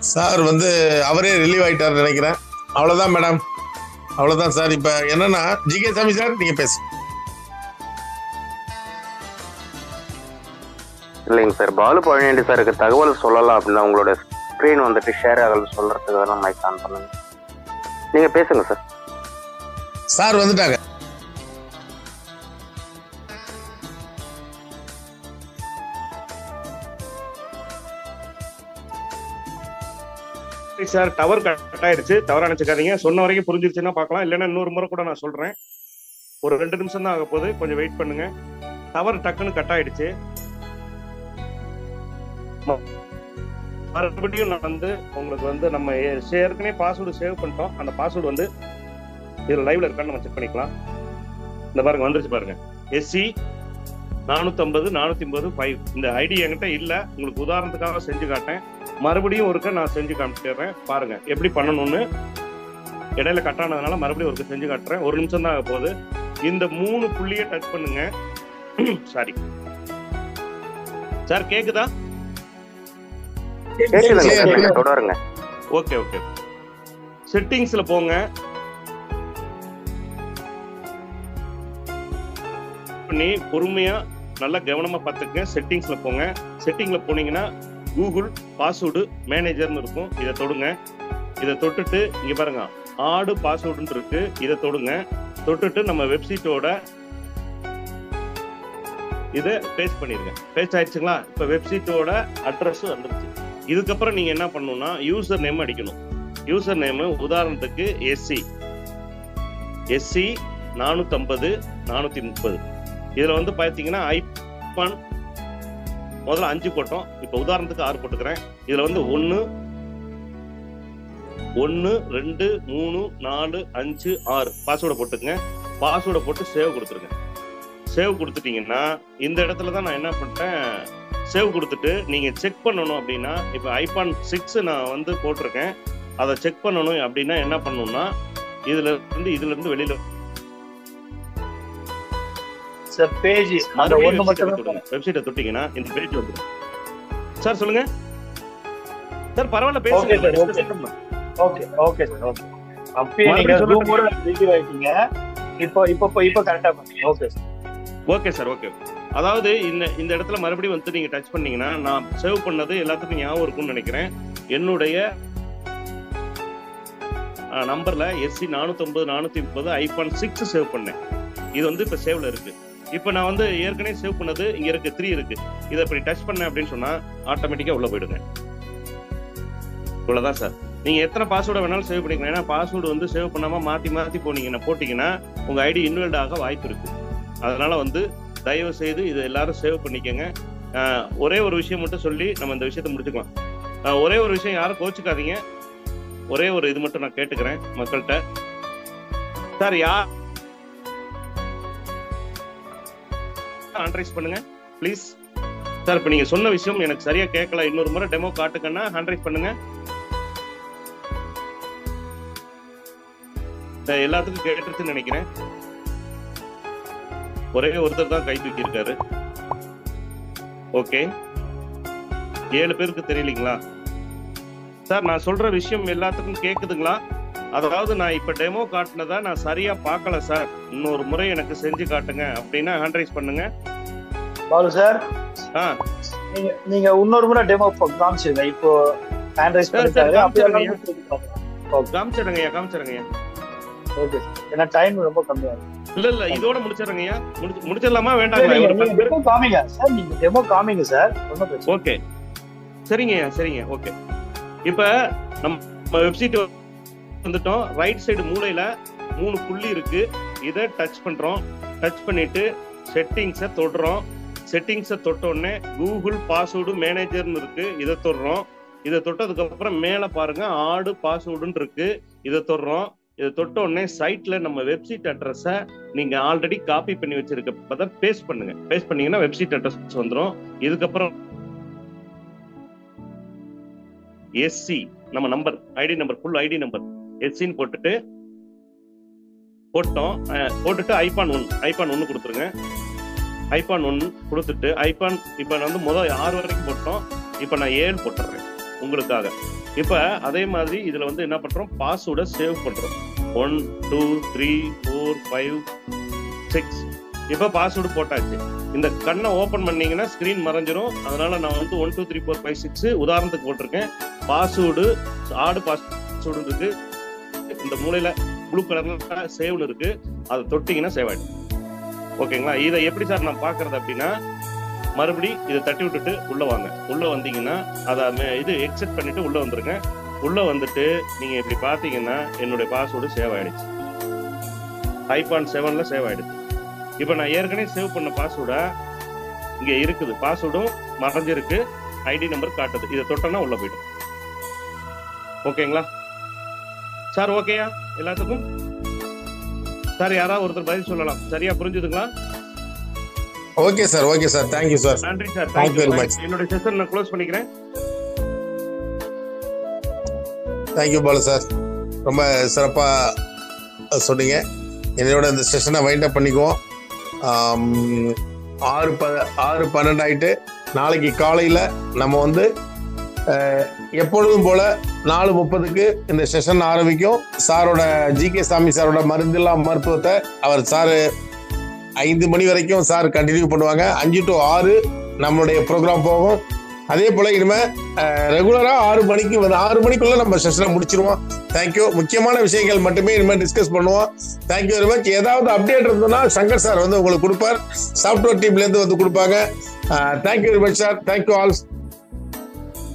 சார் வந்து அவரே ரிலீவ் ஆயிட்டார் நினைக்கிறேன். அவ்வளவுதான் மேடம், அவ்வளவுதான் சார். இப்ப என்னன்னா ஜிகே சாமி சார் நீங்க பேசு. இல்லைங்க சார், பாலு பழனியாண்டி சாருக்கு தகவல் சொல்லலாம் அப்படின்னா உங்களோட ஸ்க்ரீன் வந்துட்டு ஷேர் ஆகல சொல்றதுக்கு வேணா மைக் ஆன் பண்ணுங்க. நீங்க பேசுங்க சார். சார் வந்துட்டாங்க. சார் டவர் கட் ஆயிடுச்சு, தவறா நினைச்சுக்காதீங்க. சொன்ன வரைக்கும் புரிஞ்சிருச்சுன்னா பார்க்கலாம், இல்லைன்னா இன்னொரு முறை கூட நான் சொல்றேன். ஒரு 2 நிமிஷம் தான் ஆக போகுது, கொஞ்சம் வெயிட் பண்ணுங்க. டவர் டக்குன்னு கட் ஆயிடுச்சு. மறுபடியும் நான் வந்து உங்களுக்கு வந்து நம்ம ஏற்கனவே பாஸ்வேர்டு சேவ் பண்ணிட்டோம். அந்த பாஸ்வேர்டு வந்து இதுல லைவ்ல இருக்கான்னு நம்ம செக் பண்ணிக்கலாம். இந்த பாருங்க வந்துருச்சு பாருங்க, SC 450 450 5. இந்த ஐடி என்கிட்ட இல்ல, உங்களுக்கு உதாரணத்துக்காக செஞ்சு காட்டேன். மறுபடியும் ஒருக்க நான் செஞ்சு காமிச்சிடுறேன், பாருங்க எப்படி பண்ணணும்னு. இடையில கட் ஆனதுனால மறுபடியும் ஒருக்க செஞ்சு காட்டுறேன். 1 நிமிஷம் தான் ஆக போகுது. இந்த 3 புள்ளியை டச் பண்ணுங்க. சாரி சார், கேக்குதா? தொடருங்க. Okay okay. செட்டிங்ஸ்ல போங்க. பண்ணி பொறுமையா நல்லா கவனமா பார்த்துக்க. செட்டிங்ஸ்ல போங்க. செட்டிங்ல போனீங்கன்னா கூகுள் பாஸ்வேர்டு மேனேஜர்னு இருக்கும், இதை தொடுங்க. இதை தொட்டுட்டு இங்க பாருங்க ஆடு பாஸ்வேர்டுன்னு இருக்கு, இதை தொடுங்க. தொட்டுட்டு நம்ம வெப்சைட்டோட இதை பேஸ்ட் பண்ணிருங்க. பேஸ்ட் ஆயிடுச்சுங்களா? இப்ப வெப்சைட்டோட அட்ரஸ் வந்துருச்சு. இதுக்கப்புறம் நீங்க என்ன பண்ணணும்னா யூசர் நேம் அடிக்கணும். யூசர் நேம் உதாரணத்துக்கு SC 450 430. இதுல வந்து பாத்தீங்கன்னா ஐபான் முதல்ல 5 போட்டோம், இப்ப உதாரணத்துக்கு 6 போட்டுக்கிறேன். இதுல வந்து 1 2 3 4 5 6 பாஸ்வேர்டை போட்டுங்க. பாஸ்வேர்டை போட்டு சேவ் கொடுத்துருங்க. சேவ் கொடுத்துட்டீங்கன்னா இந்த இடத்துல தான் நான் என்ன பண்ணிட்டேன், சேவ் கொடுத்துட்டு நீங்க செக் பண்ணணும் அப்படின்னா, இப்ப ஐபான் 6 நான் வந்து போட்டிருக்கேன், அதை செக் பண்ணணும் அப்படின்னா என்ன பண்ணணும்னா இதுல இருந்து வெளியில பேஜ் அந்த ஒண்ணு மட்டும் வெப்சைட்டை தொட்டீங்கன்னா இந்த பேஜ் வந்துடும். சார் சொல்லுங்க சார். பரவாயில்ல பேசுங்க. Okay okay sir. ஓகே, அப்பயே நீங்க ரூமோட ரிசீவ் ஆயிட்டீங்க. இப்போ கரெக்டா பண்ணுங்க. Okay sir. Okay sir. Okay, அதாவது இந்த இடத்துல மறுபடியும் வந்து நீங்க டச் பண்ணீங்கன்னா நான் சேவ் பண்ணது எல்லாத்துக்கும் ஞாபகம் இருக்கும்னு நினைக்கிறேன். என்னுடைய நம்பர்ல SC 450 430 ஐபான் 6 சேவ் பண்ணேன். இது வந்து இப்ப சேவ்ல இருக்கு. இப்ப நான் வந்து ஏற்கனவே சேவ் பண்ணது இங்க இருக்கு, 3 இருக்கு. இதை இப்படி டச் பண்ணேன் அப்படின்னு சொன்னா ஆட்டோமேட்டிக்கா உள்ள போயிடுங்க. இவ்வளவுதான் சார். நீங்க எத்தனை பாஸ்வேர்டை வேணாலும் சேவ் பண்ணிக்கலாம். ஏன்னா பாஸ்வேர்டு வந்து சேவ் பண்ணாம மாத்தி போட்டீங்கன்னா உங்க ஐடி இன்வால்ட் ஆக வாய்ப்பு இருக்கு. அதனால வந்து தயவு செய்து இது எல்லாரும் சேவ் பண்ணிக்கங்க. ஒரே ஒரு விஷயம் மட்டும் சொல்லி நம்ம இந்த விஷயத்தை முடிச்சுக்கலாம். ஒரே ஒரு விஷயம், யாரும் கோச்சுக்காதீங்க. ஒரே ஒரு இது மட்டும் நான் கேட்டுக்கிறேன் மக்கள்கிட்ட. சார் யார் ஹேண்ட் பண்ணுங்க ப்ளீஸ். சார் இப்ப நீங்க சொன்ன விஷயம் எனக்கு சரியா கேட்கல, இன்னொரு முறை டெமோ காட்டுங்கன்னா ஹேண்ட் ரைஸ் பண்ணுங்க. எல்லாத்துக்கும் கேட்டுருச்சுன்னு நினைக்கிறேன். ஒரே ஒருத்தர் தான் கை தூக்கி இருக்காரு. ஓகே, 7 பேருக்கு தெரியலீங்களா? சார் நான் சொல்ற விஷயம் எல்லாத்துக்கும் கேக்குதுங்களா? அதாவது நான் இப்ப டெமோ காட்டினதா நான் சரியா பார்க்கல சார், இன்னொரு முறை எனக்கு செஞ்சு காட்டுங்க அப்படின்னா ஹேண்ட் ரைஸ் பண்ணுங்க. பாலு சார், நீங்க இன்னொரு முறை டெமோ காமிச்சிருங்க. இப்போ ஹேண்ட் ரைஸ் காமிச்சிருங்கய்யா. ஓகே சார், ஏன்னா டைம் ரொம்ப கம்மியா இருக்கு. இல்ல இதோட முடிச்சிடுறேங்கய்யா. முடிச்சிடலாமா வேண்டாங்களா? டெமோ காமிங்க சார், நீங்க டெமோ காமிங்க சார். ஓகே சரிங்கய்யா, சரிங்க. ஓகே, இப்ப நம்ம வெப்சைட் வந்துட்டோம். ரைட் சைடு மூலையில 3 புள்ளி இருக்கு, இதை டச் பண்றோம். டச் பண்ணிட்டு செட்டிங்ஸை தொடுறோம். செட்டிங்ஸை தொட்ட உடனே கூகுள் பாஸ்வேர்டு மேனேஜர்னு இருக்கு, இதை தொடுறோம். இதை தொட்டதுக்கு அப்புறம் மேல பாருங்க ஆடு பாஸ்வேர்டுன்னு இருக்கு, இதை தொடுறோம். இதை தொட்ட உடனே சைட்ல நம்ம வெப்சைட் அட்ரஸை நீங்க ஆல்ரெடி காப்பி பண்ணி வச்சிருக்கப்ப பேஸ்ட் பண்ணுங்க. பேஸ்ட் பண்ணீங்கன்னா வெப்சைட் அட்ரஸ் வந்துடும். இதுக்கப்புறம் SC நம்ம number, ID number, full ID number SCன்னு போட்டுட்டு போட்டுட்டு ஐபான் 1 கொடுத்துருங்க. ஐபான் 1 கொடுத்துட்டு ஐபான் இப்ப நான் வந்து முதல் 6 வரைக்கும் போட்டோம், இப்ப நான் 7 போட்டுறேன். உங்களுக்காக. இப்ப அதே மாதிரி இதுல வந்து என்ன பண்றோம், பாஸ்வேர்டை சேவ் பண்றோம். 1 2 3 4 5 6. இப்ப பாஸ்வேர்டு போட்டாச்சு. இந்த கண்ணை ஓபன் பண்ணீங்கன்னா ஸ்கிரீன் மறைஞ்சிரும். அதனால நான் வந்து 1 2 3 4 5 6 உதாரணத்துக்கு போட்டிருக்கேன். பாஸ்வேர்டு ஆடு பாஸ்வேர்டு இருக்கு. இந்த மூலையில ப்ளூ கலர்ல சேவ்னு இருக்கு. அதை தொட்டிங்கன்னா சேவ் ஆயிடும். ஓகேங்களா? இதை எப்படி சார் நான் பாக்குறது அப்படின்னா, மறுபடி இதை தட்டி விட்டுட்டு உள்ள வாங்க. உள்ள வந்தீங்கன்னா அதை இது எக்ஸிட் பண்ணிட்டு உள்ள வந்துருங்க. உள்ள வந்துட்டு நீங்க இப்படி பாத்தீங்கன்னா என்னுடைய பாஸ்வேர்டு சேவ் ஆயிடுச்சு. 5.7ல சேவ் ஆயிடுச்சு. இப்ப நான் ஏற்கனவே சேவ் பண்ண பாஸ்வேர்டா இங்க இருக்குது. பாஸ்வேர்டும் மறைஞ்சிருக்கு, ஐடி நம்பர் காட்டுது. இதை தொட்டனா உள்ள போயிடும். ஓகேங்களா சார்? ஓகேயா எல்லாத்துக்கும்? சார் யாராவது ஒருத்தர் பதில் சொல்லலாம். சரியா புரிஞ்சுதுங்களா? Okay sir, okay sir, thank you sir. நன்றி சார், தேங்க்யூ வெரி மச். என்னோட செஷன் நான் க்ளோஸ் பண்ணிக்கிறேன். தேங்க்யூ பாலு சார், ரொம்ப சிறப்பா சொன்னீங்க. என்னோட இந்த செஷனை வைண்ட் அப் பண்ணிக்குவோம். 6:12 ஆயிட்டு நாளைக்கு காலையில நம்ம வந்து எப்பொழுதும் போல 4:30க்கு இந்த செஷன் ஆரம்பிக்கும். சாரோட ஜி.கே. சாமி சாரோட மருந்தில்லா மருத்துவத்தை அவர் சாரு 5 மணி வரைக்கும் சார் கண்டினியூ பண்ணுவாங்க. 5 to 6 நம்மளுடைய ப்ரோக்ராம் போகும். அதே போல இனிமே ரெகுலரா 6 மணிக்கு 6 மணிக்குள்ள நம்ம செஷனை முடிச்சிருவோம். தேங்க்யூ. முக்கியமான விஷயங்கள் மட்டுமே இனிமேல் டிஸ்கஸ் பண்ணுவோம். Thank you very much. ஏதாவது அப்டேட் இருந்ததுன்னா சங்கர் சார் வந்து உங்களுக்கு கொடுப்பார். சாஃப்ட்வேர் டீம்ல இருந்து வந்து கொடுப்பாங்க. Thank you very much sir. Thank you all.